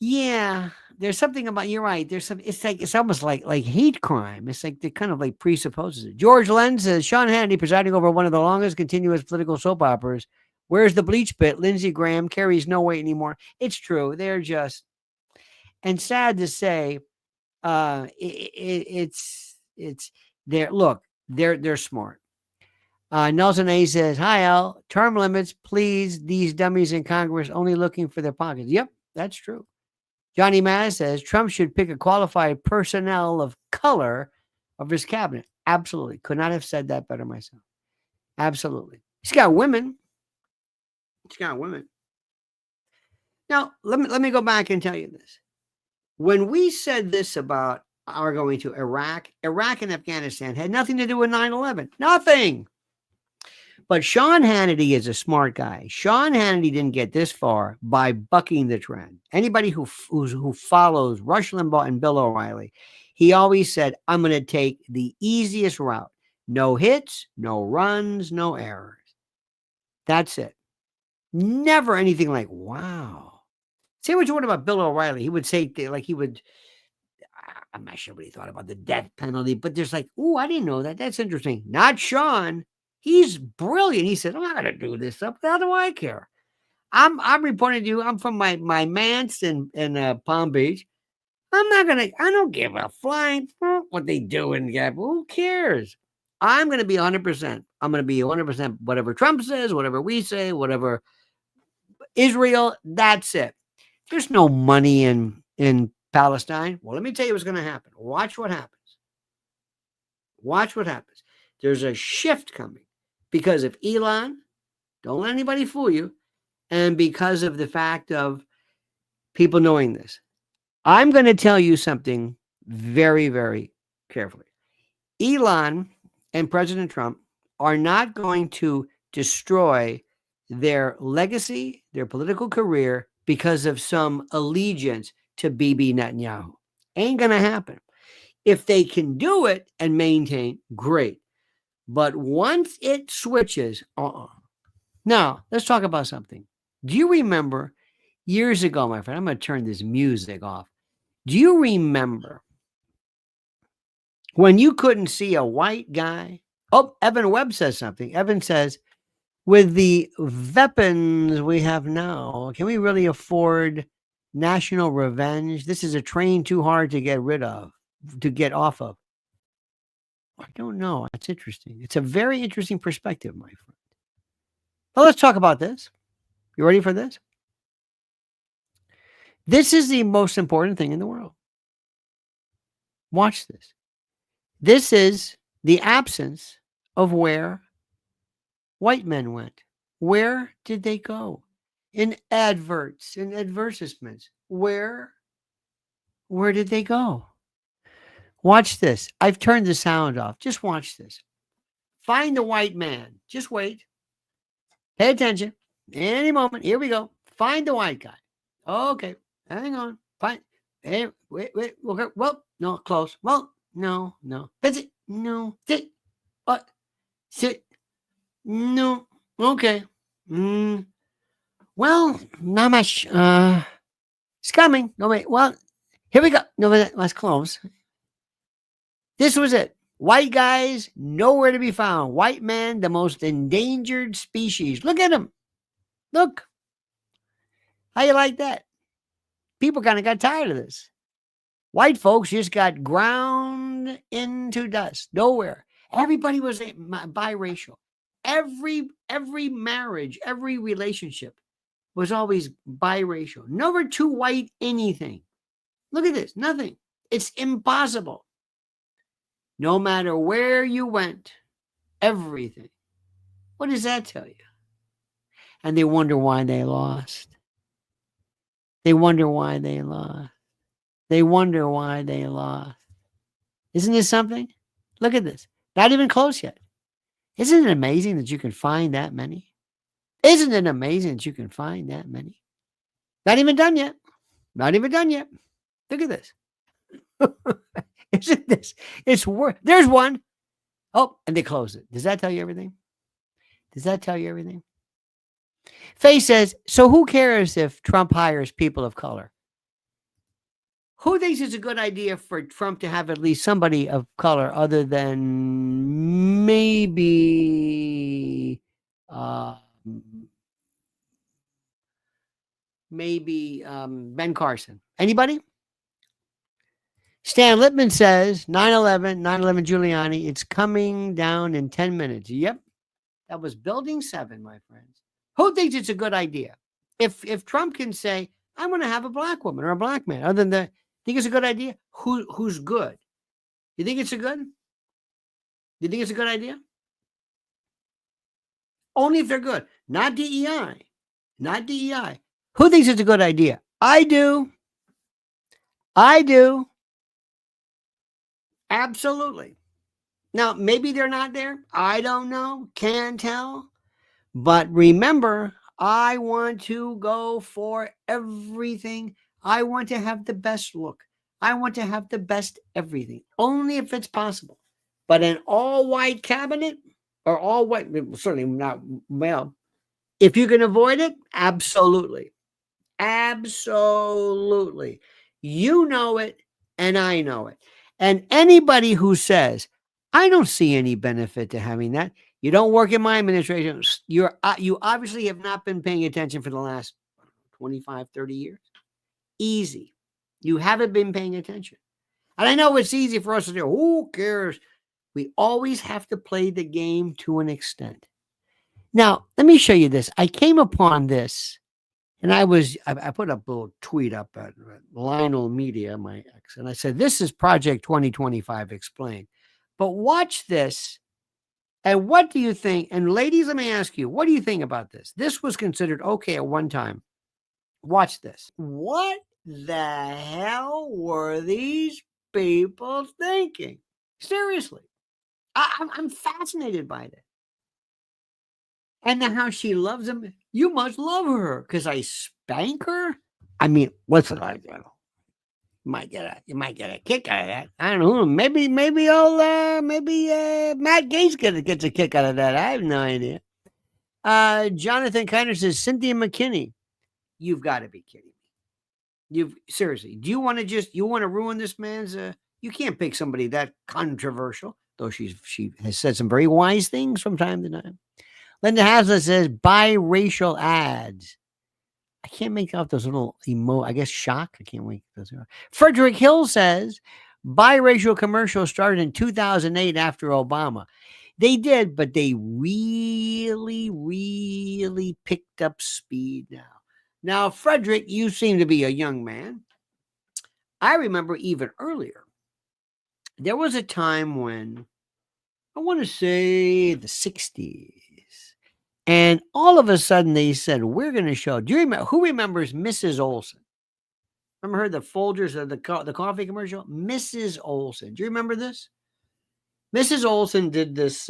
Yeah, there's something about, you're right. There's some, it's almost like hate crime. It's like they kind of like presupposes it. George Len says, Sean Hannity presiding over one of the longest continuous political soap operas. Where's the bleach bit? Lindsey Graham carries no weight anymore. It's true. They're just, and sad to say, it's they're, look, they're smart. Nelson A says, hi, Al, term limits, please. These dummies in Congress only looking for their pockets. Yep, that's true. Johnny Maz says, Trump should pick a qualified personnel of color of his cabinet. Absolutely. Could not have said that better myself. Absolutely. He's got women. Now, let me go back and tell you this. When we said this about our going to Iraq and Afghanistan had nothing to do with 9/11. Nothing. But Sean Hannity is a smart guy. Sean Hannity didn't get this far by bucking the trend. Anybody who follows Rush Limbaugh and Bill O'Reilly, he always said, I'm going to take the easiest route. No hits, no runs, no errors. That's it. Never anything like, wow. Say what you want about Bill O'Reilly. He would say, I'm not sure what he thought about the death penalty, but there's like, oh, I didn't know that. That's interesting. Not Sean. He's brilliant. He said, I'm not going to do this stuff. How do I care? I'm reporting to you. I'm from my manse in Palm Beach. I don't give a flying what they do in Gap. Who cares? I'm going to be 100%. I'm going to be 100% whatever Trump says, whatever we say, whatever Israel. That's it. There's no money in Palestine. Well, let me tell you what's going to happen. Watch what happens. There's a shift coming because of Elon. Don't let anybody fool you. And because of the fact of people knowing this. I'm going to tell you something very, very carefully. Elon and President Trump are not going to destroy their legacy, their political career, because of some allegiance to Bibi Netanyahu. Ain't going to happen. If they can do it and maintain, great. But once it switches, Now, let's talk about something. Do you remember years ago, my friend? I'm going to turn this music off. Do you remember when you couldn't see a white guy? Oh, Evan Webb says something. Evan says, with the weapons we have now, can we really afford national revenge? This is a train too hard to get off of. I don't know. That's interesting. It's a very interesting perspective, my friend. Well, let's talk about this. You ready for this? This is the most important thing in the world. Watch this. This is the absence of where white men went. Where did they go? in adverts, in advertisements. Where did they go? Watch this. I've turned the sound off. Just watch this. Find the white man. Just wait. Pay attention. Any moment. Here we go. Find the white guy. Okay. Hang on. Find. Hey, wait. Okay. Well, no, close. Well, no. Visit. No. Sit. What? Sit. No. Okay. Well, not much. It's coming. No, wait. Well, here we go. No, let's close. This was it. White guys, nowhere to be found. White man, the most endangered species. Look at him. Look. How you like that? People kind of got tired of this. White folks just got ground into dust. Nowhere. Everybody was biracial. Every marriage, every relationship was always biracial. Never too white anything. Look at this. Nothing. It's impossible. No matter where you went, everything. What does that tell you? And they wonder why they lost. They wonder why they lost. They wonder why they lost. Isn't this something? Look at this. Not even close yet. Isn't it amazing that you can find that many? Isn't it amazing that you can find that many? Not even done yet. Not even done yet. Look at this. Isn't this? It's worth. There's one. Oh, and they close it. Does that tell you everything? Does that tell you everything? Faye says, so who cares if Trump hires people of color? Who thinks it's a good idea for Trump to have at least somebody of color other than maybe Ben Carson? Anybody? Stan Lippman says 9/11 Giuliani, it's coming down in 10 minutes. Yep. That was building 7, my friends. Who thinks it's a good idea? If Trump can say, I want to have a black woman or a black man, other than that, think it's a good idea? Who's good? You think it's a good? You think it's a good idea? Only if they're good. Not DEI. Not DEI. Who thinks it's a good idea? I do. I do. Absolutely. Now, maybe they're not there. I don't know. Can't tell. But remember, I want to go for everything. I want to have the best look. I want to have the best everything. Only if it's possible. But an all-white cabinet, or all-white, certainly not male, if you can avoid it, absolutely. Absolutely. You know it, and I know it. And anybody who says, I don't see any benefit to having that, you don't work in my administration, you obviously have not been paying attention for the last 25, 30 years. Easy. You haven't been paying attention. And I know it's easy for us to say, who cares? We always have to play the game to an extent. Now, let me show you this. I came upon this. And I put up a little tweet up at Lionel Media, my ex, and I said, this is Project 2025 Explained. But watch this. And what do you think? And ladies, let me ask you, what do you think about this? This was considered okay at one time. Watch this. What the hell were these people thinking? Seriously. I'm fascinated by that. And how she loves him. You must love her because I spank her. I mean, what's it like? You might get a kick out of that. I don't know. Maybe Matt Gaetz gets a kick out of that. I have no idea. Jonathan Kiner says, Cynthia McKinney, you've got to be kidding me. Seriously, do you want to ruin this man's? You can't pick somebody that controversial, though she has said some very wise things from time to time. Linda Haslett says biracial ads. I can't make out those little I guess shock. I can't wait. Frederick Hill says biracial commercials started in 2008 after Obama. They did, but they really, really picked up speed now. Now, Frederick, you seem to be a young man. I remember even earlier, there was a time when I want to say the 60s. And all of a sudden they said, we're going to show. Do you remember, who remembers Mrs. Olson? Remember her, the Folgers of the coffee commercial? Mrs. Olson. Do you remember this? Mrs. Olson did this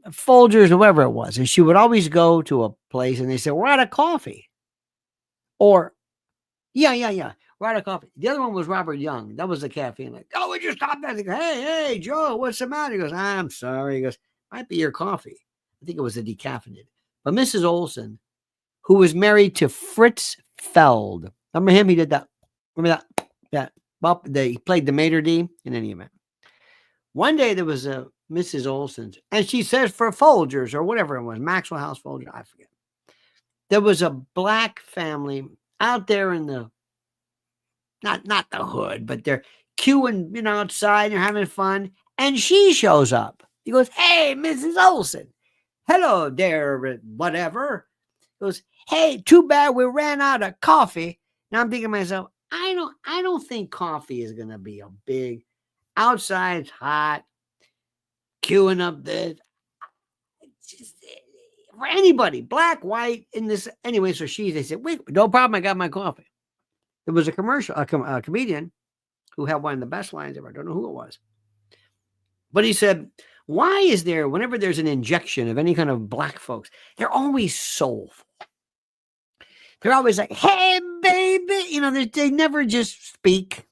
Folgers or whatever it was. And she would always go to a place and they said, we're out of coffee. Or, yeah. We're out of coffee. The other one was Robert Young. That was the caffeine. Like, oh, would you stop that? They go, hey, Joe, what's the matter? He goes, I'm sorry. He goes, might be your coffee. I think it was a decaffeinated. But Mrs. Olson, who was married to Fritz Feld. Remember him? He did that. Remember that? Yeah. Well, he played the maitre d' in any event. One day there was a Mrs. Olson's, and she says for Folgers or whatever it was, Maxwell House Folgers, I forget. There was a black family out there in the, not the hood, but they're queuing, outside, they're having fun, and she shows up. He goes, hey, Mrs. Olson. Hello there, whatever. He goes, hey, too bad we ran out of coffee. Now I'm thinking to myself, I don't think coffee is gonna be a big outside. It's hot, queuing up this. Just, for anybody, black, white, in this anyway. So they said, wait, no problem. I got my coffee. There was a comedian who had one of the best lines ever. I don't know who it was, but he said, why is there, whenever there's an injection of any kind of black folks, they're always soulful. They're always like, hey, baby. They never just speak,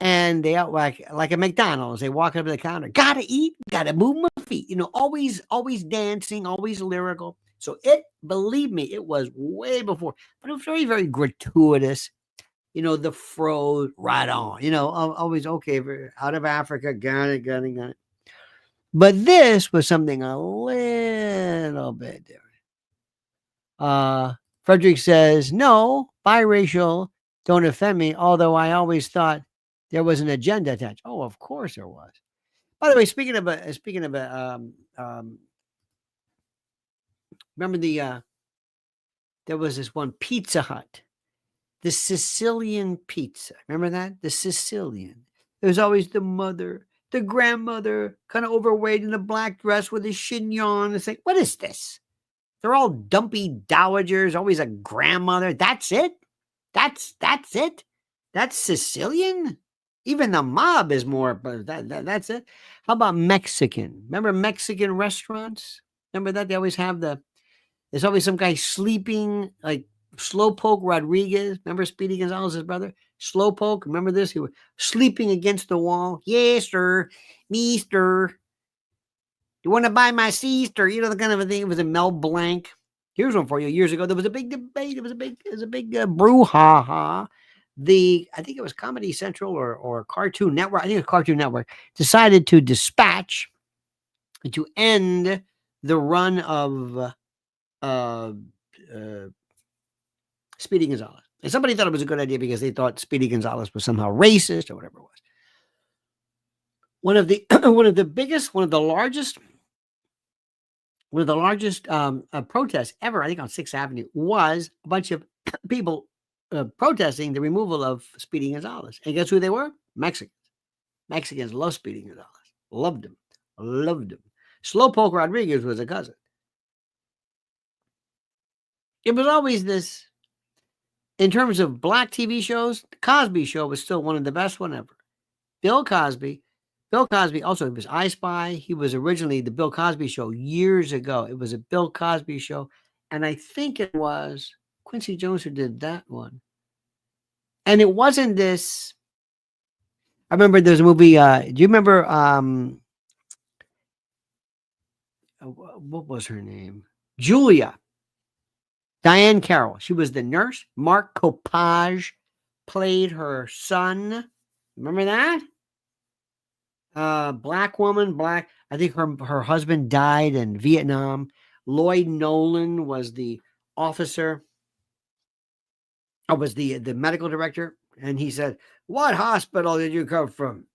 and they out like at McDonald's. They walk up to the counter, gotta eat, gotta move my feet, always dancing, always lyrical. So believe me, it was way before, but it was very, very gratuitous. The fro right on, always okay, out of Africa, got it. But this was something a little bit different. Frederick says, no, biracial don't offend me, although I always thought there was an agenda attached. Oh, of course there was. By the way, speaking of remember there was this one Pizza Hut, the Sicilian pizza. Remember that? The Sicilian. There was always the mother, the grandmother, kind of overweight in a black dress with a chignon. It's like, what is this? They're all dumpy dowagers, always a grandmother. That's it? That's it? That's Sicilian? Even the mob is more, but that's it. How about Mexican? Remember Mexican restaurants? Remember that? They always have there's always some guy sleeping, like Slowpoke Rodriguez. Remember Speedy Gonzalez's brother? Slowpoke, remember this? He was sleeping against the wall. Yes, sir. Mister. You want to buy my sister? The kind of a thing. It was a Mel Blanc. Here's one for you. Years ago, there was a big debate. It was a big brouhaha. I think it was Comedy Central or Cartoon Network. I think it was Cartoon Network decided to dispatch to end the run of Speedy Gonzalez. And somebody thought it was a good idea because they thought Speedy Gonzalez was somehow racist or whatever it was. One of the largest protests ever, I think on 6th Avenue, was a bunch of people protesting the removal of Speedy Gonzalez. And guess who they were? Mexicans. Mexicans love Speedy Gonzalez. Loved him. Slowpoke Rodriguez was a cousin. It was always this, in terms of black TV shows, the Cosby Show was still one of the best one ever. Bill Cosby also, he was I Spy. He was originally the Bill Cosby Show years ago. It was a Bill Cosby Show. And I think it was Quincy Jones who did that one. And it wasn't this. I remember there's a movie. Do you remember what was her name? Julia. Diane Carroll. She was the nurse. Mark Copage played her son. Remember that? Black woman, I think her husband died in Vietnam. Lloyd Nolan was the officer. Was the medical director. And he said, what hospital did you come from?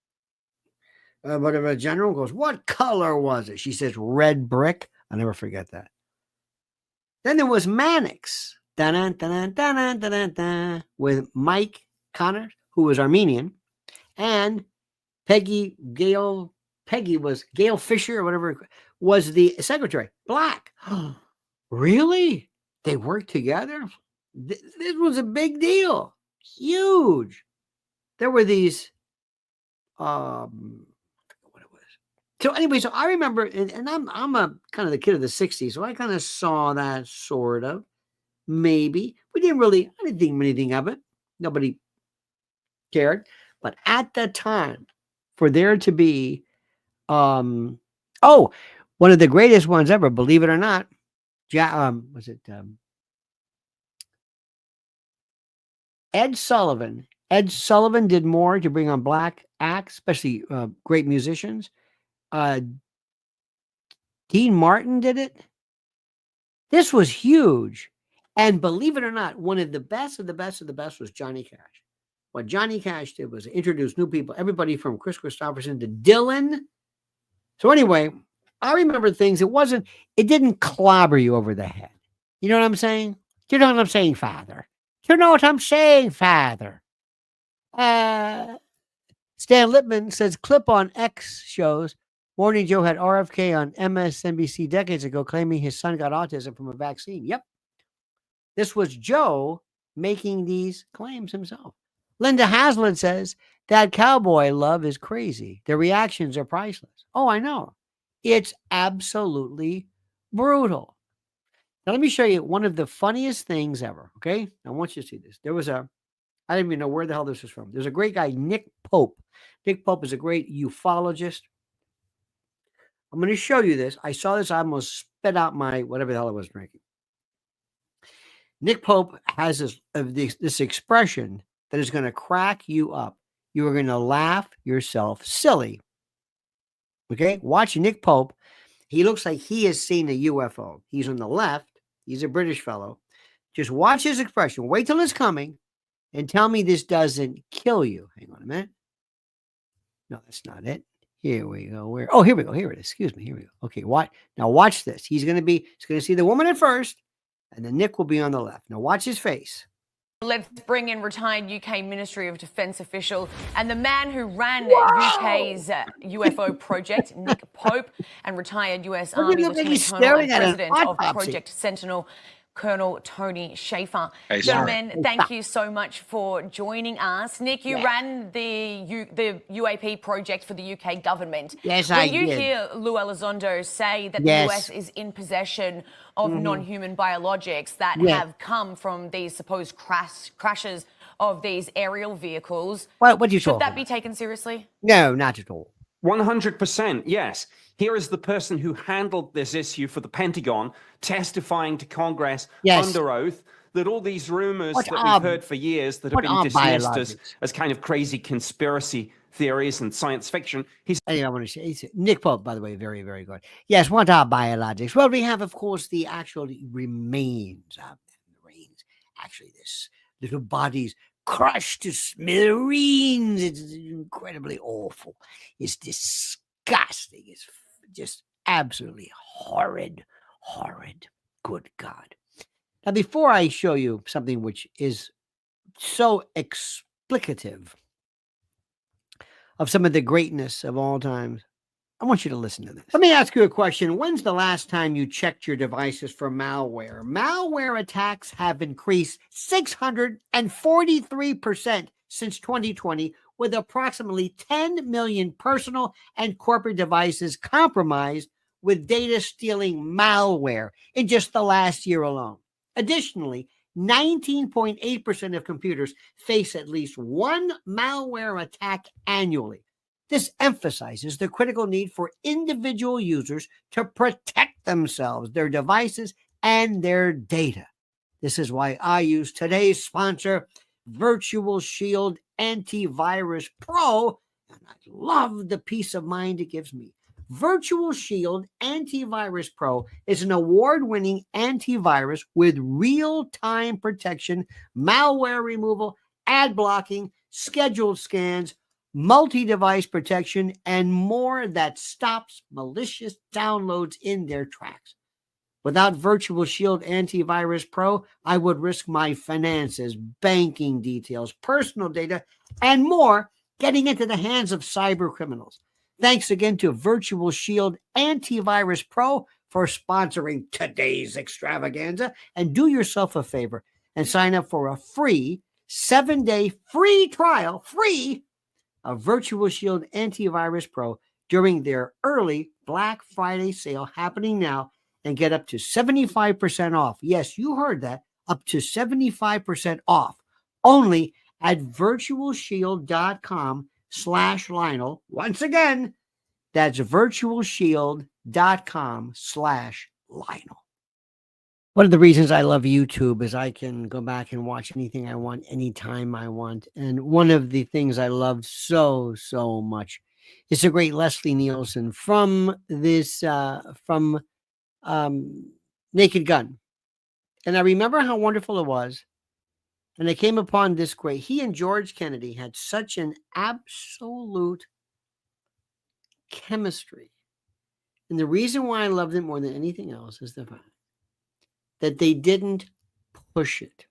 Whatever the general goes, what color was it? She says, red brick. I'll never forget that. Then there was Mannix. With Mike Connors, who was Armenian, and Peggy Gale Peggy was Gail Fisher or whatever was the secretary. Black. Really? They worked together? This was a big deal. Huge. There were these what it was. So anyway, so I remember, and I'm a kind of the kid of the 60s, so I kind of saw that sort of. Maybe. I didn't think anything of it. Nobody cared. But at that time, for there to be one of the greatest ones ever, believe it or not, was it Ed Sullivan? Ed Sullivan did more to bring on black acts, especially great musicians. Dean Martin did it. This was huge. And believe it or not, one of the best of the best of the best was Johnny Cash. What Johnny Cash did was introduce new people, everybody from Chris Christopherson to Dylan. So anyway, I remember things. It didn't clobber you over the head. You know what I'm saying? You know what I'm saying, Father? You know what I'm saying, Father? Stan Lippman says, clip on X shows. Morning Joe had RFK on MSNBC decades ago claiming his son got autism from a vaccine. Yep. This was Joe making these claims himself. Linda Hasland says, that cowboy love is crazy. The reactions are priceless. Oh, I know. It's absolutely brutal. Now, let me show you one of the funniest things ever, okay? I want you to see this. I don't even know where the hell this was from. There's a great guy, Nick Pope. Nick Pope is a great ufologist. I'm going to show you this. I saw this. I almost spit out my whatever the hell I was drinking. Nick Pope has this expression that is going to crack you up. You are going to laugh yourself silly. Okay? Watch Nick Pope. He looks like he has seen a UFO. He's on the left. He's a British fellow. Just watch his expression. Wait till it's coming and tell me this doesn't kill you. Hang on a minute. No, that's not it. Here we go. Here we go. Here it is. Excuse me. Here we go. Okay, now watch this. He's going to see the woman at first, and then Nick will be on the left. Now watch his face. Let's bring in retired UK Ministry of Defence official and the man who ran UK's UFO project, Nick Pope, and retired US Army Lieutenant Colonel and President of Project Sentinel, Colonel Tony Schaefer. Hey, gentlemen, thank you so much for joining us. Nick, you ran the UAP project for the UK government. Yes, I did. When you hear Lou Elizondo say that the US is in possession of non-human biologics that have come from these supposed crashes of these aerial vehicles, what do you should that be taken seriously? No, not at all. 100%, yes. Here is the person who handled this issue for the Pentagon testifying to Congress under oath that all these rumors that we've heard for years that have been dismissed as kind of crazy conspiracy theories and science fiction. I want to say, Nick Pope, by the way, very, very good. Yes, what are biologics? Well, we have, of course, the actual remains of them. Actually, this little bodies crushed to smithereens. It's incredibly awful. It's disgusting. It's just absolutely horrid. Good God. Now, before I show you something which is so explicative of some of the greatness of all times, I want you to listen to this. Let me ask you a question. When's the last time you checked your devices for malware? Malware attacks have increased 643% since 2020, with approximately 10 million personal and corporate devices compromised with data stealing malware in just the last year alone. Additionally, 19.8% of computers face at least one malware attack annually. This emphasizes the critical need for individual users to protect themselves, their devices, and their data. This is why I use today's sponsor, Virtual Shield Antivirus Pro, and I love the peace of mind it gives me. Virtual Shield Antivirus Pro is an award-winning antivirus with real-time protection, malware removal, ad blocking, scheduled scans, multi-device protection, and more that stops malicious downloads in their tracks. Without Virtual Shield Antivirus Pro, I would risk my finances, banking details, personal data, and more getting into the hands of cyber criminals. Thanks again to Virtual Shield Antivirus Pro for sponsoring today's extravaganza. And do yourself a favor and sign up for a free 7-day free trial, of Virtual Shield Antivirus Pro during their early Black Friday sale happening now, and get up to 75% off. Yes, you heard that. Up to 75% off. Only at virtualshield.com/Lionel. Once again, that's virtualshield.com/Lionel. One of the reasons I love YouTube is I can go back and watch anything I want, anytime I want. And one of the things I love so much is the great Leslie Nielsen from this, Naked Gun. And I remember how wonderful it was. And I came upon this great, he and George Kennedy had such an absolute chemistry. And the reason why I loved it more than anything else is the fact that they didn't push it.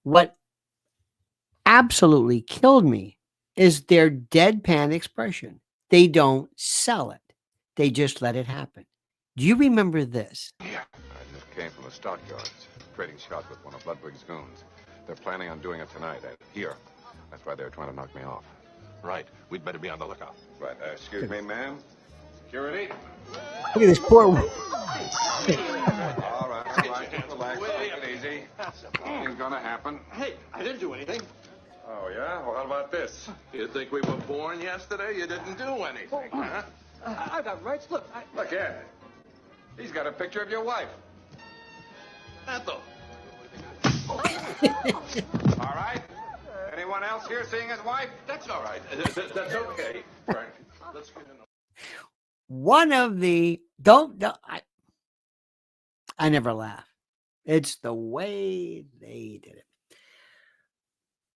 What absolutely killed me is their deadpan expression. They don't sell it. They just let it happen. Do you remember this? Yeah. I just came from the stockyards, trading shots with one of Ludwig's goons. They're planning on doing it tonight, here. That's why they're trying to knock me off. Right. We'd better be on the lookout. Right. Excuse me, ma'am. Security? Look at this poor... All right. Relax. Take it easy. Nothing's gonna happen. Hey, I didn't do anything. Oh, yeah? Well, how about this? You think we were born yesterday? You didn't do anything, huh? I've got rights. Look, Look, Ed. He's got a picture of your wife. Ethel. All right. Anyone else here seeing his wife? That's all right. That's okay. Frank, let's get in. One of the... I never laugh. It's the way they did it.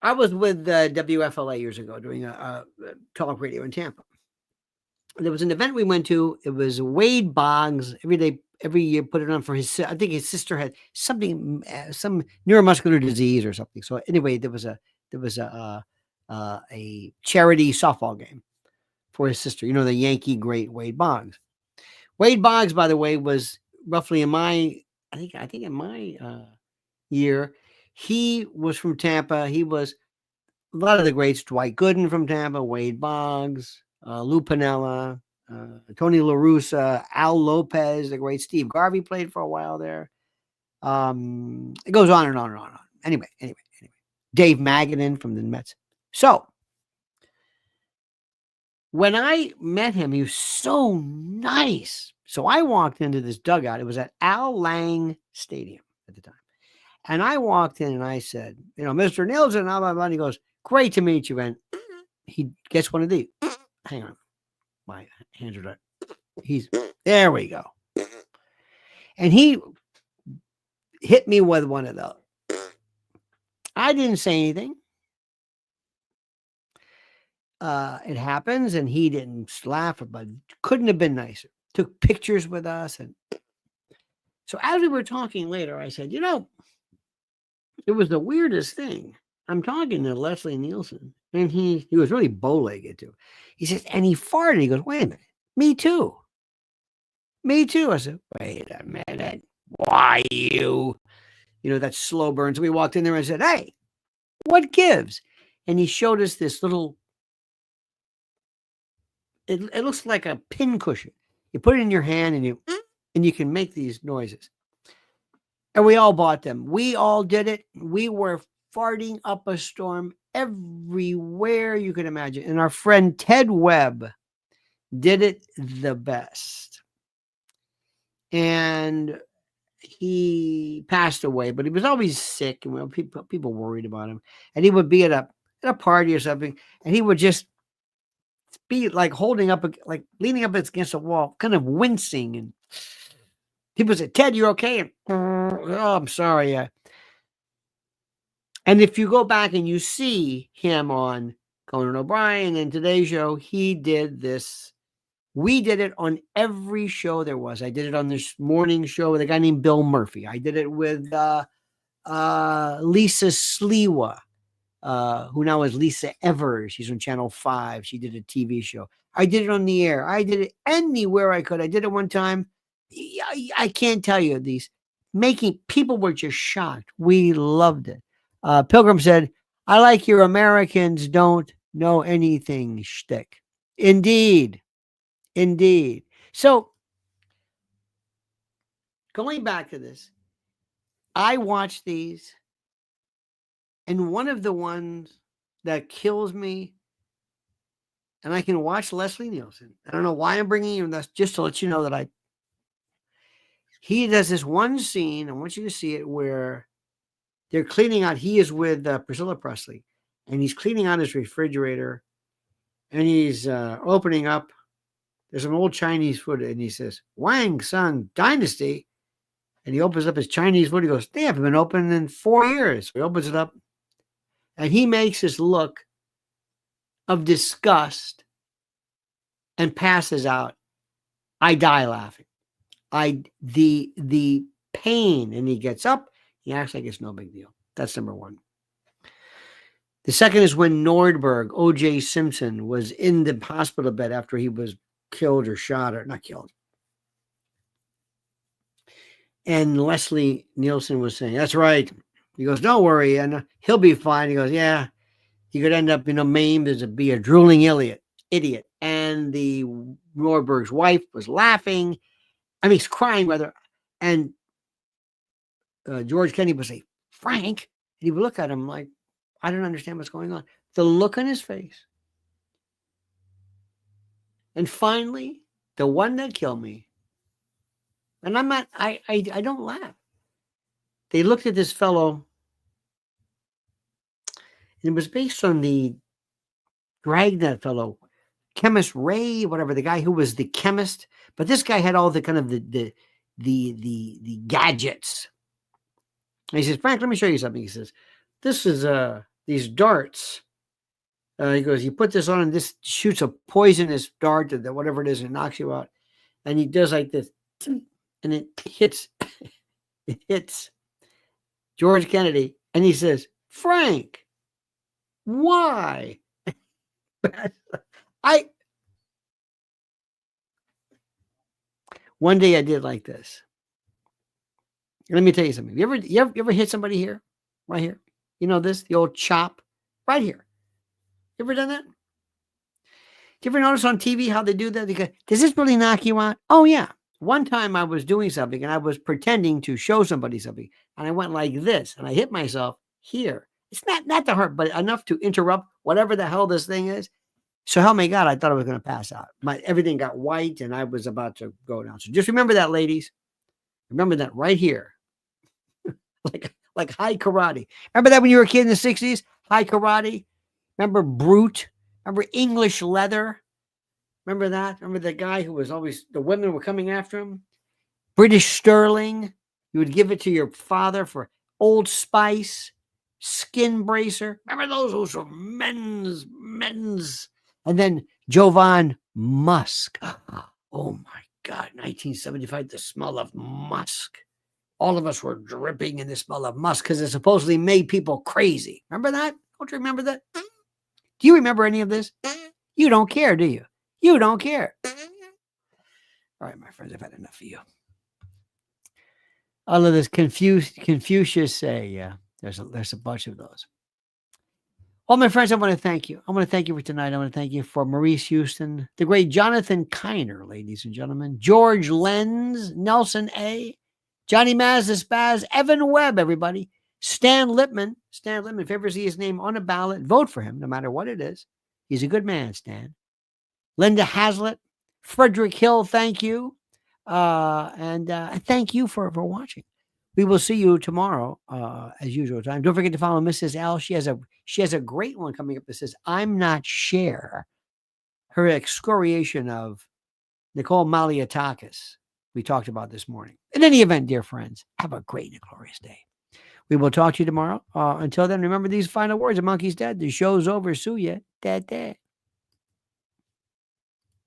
I was with WFLA years ago doing a talk radio in Tampa. There was an event we went to. It was Wade Boggs every year put it on for his. I think his sister had something, some neuromuscular disease or something. So anyway, there was a charity softball game for his sister. You know, the Yankee great Wade Boggs. Wade Boggs, by the way, was roughly in my, I think in my year. He was from Tampa. He was a lot of the greats. Dwight Gooden from Tampa, Wade Boggs, Lou Piniella, Tony La Russa, Al Lopez, the great Steve Garvey played for a while there. It goes on and on and on and on. Anyway. Dave Magadan from the Mets. So when I met him, he was so nice. So I walked into this dugout. It was at Al Lang Stadium at the time. And I walked in and I said, you know, Mr. Nielsen, blah, blah, blah. And he goes, great to meet you. And he gets one of these. Hang on. My hands are done. There we go. And he hit me with one of those. I didn't say anything. It happens, and he didn't laugh, but couldn't have been nicer. Took pictures with us. And so as we were talking later, I said, you know, it was the weirdest thing. I'm talking to Leslie Nielsen, and he was really bow-legged too. He says, and he farted. He goes, wait a minute. Me too. Me too. I said, wait a minute. Why you? You know, that slow burn. So we walked in there and I said, hey, what gives? And he showed us this little, it looks like a pin cushion. You put it in your hand and you can make these noises. And we all bought them. We all did it. We were farting up a storm everywhere you could imagine. And our friend Ted Webb did it the best. And he passed away, but he was always sick, and people worried about him. And he would be at a party or something, and he would just be like holding up, like leaning up against a wall, kind of wincing. And people said, Ted, you're okay? And, oh, I'm sorry. And if you go back and you see him on Conan O'Brien and Today's Show, he did this. We did it on every show there was. I did it on this morning show with a guy named Bill Murphy. I did it with Lisa Sliwa. who now is Lisa Evers. She's on Channel 5. She did a TV show. I did it on the air. I did it anywhere I could. I did it one time. I can't tell you these. People were just shocked. We loved it. Pilgrim said, I like your Americans don't know anything shtick. Indeed. Indeed. So, going back to this, I watched these, and one of the ones that kills me, and I can watch Leslie Nielsen. I don't know why I'm bringing him. That's just to let you know that he does this one scene. I want you to see it where they're cleaning out. He is with Priscilla Presley, and he's cleaning out his refrigerator, and he's opening up. There's some old Chinese food, and he says, Wang Sun Dynasty. And he opens up his Chinese food. He goes, they haven't been open in 4 years. So he opens it up, and he makes this look of disgust and passes out. I die laughing. The pain, and he gets up. He acts like it's no big deal. That's number one. The second is when Nordberg, O.J. Simpson, was in the hospital bed after he was killed or shot, or not killed. And Leslie Nielsen was saying, that's right. He goes, don't worry, and he'll be fine. He goes, yeah, he could end up, maimed as be a drooling idiot. And the Nordberg's wife was laughing. I mean, he's crying rather. And George Kennedy would say, Frank, and he would look at him like, I don't understand what's going on. The look on his face. And finally, the one that killed me, and I'm not, I don't laugh. They looked at this fellow, and it was based on the Dragnet fellow, chemist Ray, whatever, the guy who was the chemist. But this guy had all the kind of the gadgets. And he says, Frank, let me show you something. He says, this is these darts. He goes, you put this on, and this shoots a poisonous dart that whatever it is, and it knocks you out. And he does like this, and it hits George Kennedy, and he says, Frank, why? One day I did like this. Let me tell you something. You ever hit somebody here? Right here? The old chop? Right here. You ever done that? Do you ever notice on TV how they do that? They go, does this really knock you out? Oh, yeah. One time I was doing something, and I was pretending to show somebody something, and I went like this, and I hit myself here. It's not to hurt, but enough to interrupt whatever the hell this thing is. So help me God, I thought I was going to pass out. Everything got white, and I was about to go down. So just remember that, ladies. Remember that right here. like high karate. Remember that when you were a kid in the 60s? High karate? Remember Brute? Remember English Leather? Remember that? Remember the guy who was always, the women were coming after him? British Sterling? You would give it to your father for Old Spice, Skin Bracer. Remember those were men's. And then Jovan Musk. Oh my God, 1975, the smell of musk. All of us were dripping in the smell of musk because it supposedly made people crazy. Remember that? Don't you remember that? Do you remember any of this? You don't care, do you? You don't care. All right, my friends, I've had enough of you. All of this Confucius say, yeah, there's a bunch of those. Well, my friends, I want to thank you. I want to thank you for tonight. I want to thank you for Maurice Houston, the great Jonathan Kiner, ladies and gentlemen, George Lenz, Nelson A., Johnny Maz, the Spaz, Evan Webb, everybody, Stan Lippman. Stan Lippman, if you ever see his name on a ballot, vote for him, no matter what it is. He's a good man, Stan. Linda Hazlitt, Frederick Hill, thank you. And thank you for watching. We will see you tomorrow, as usual time. Don't forget to follow Mrs. L. She has a great one coming up that says, I'm not Cher. Her excoriation of Nicole Malliotakis we talked about this morning. In any event, dear friends, have a great and glorious day. We will talk to you tomorrow. Until then, remember these final words. A monkey's dead. The show's over. Sue ya. Dead.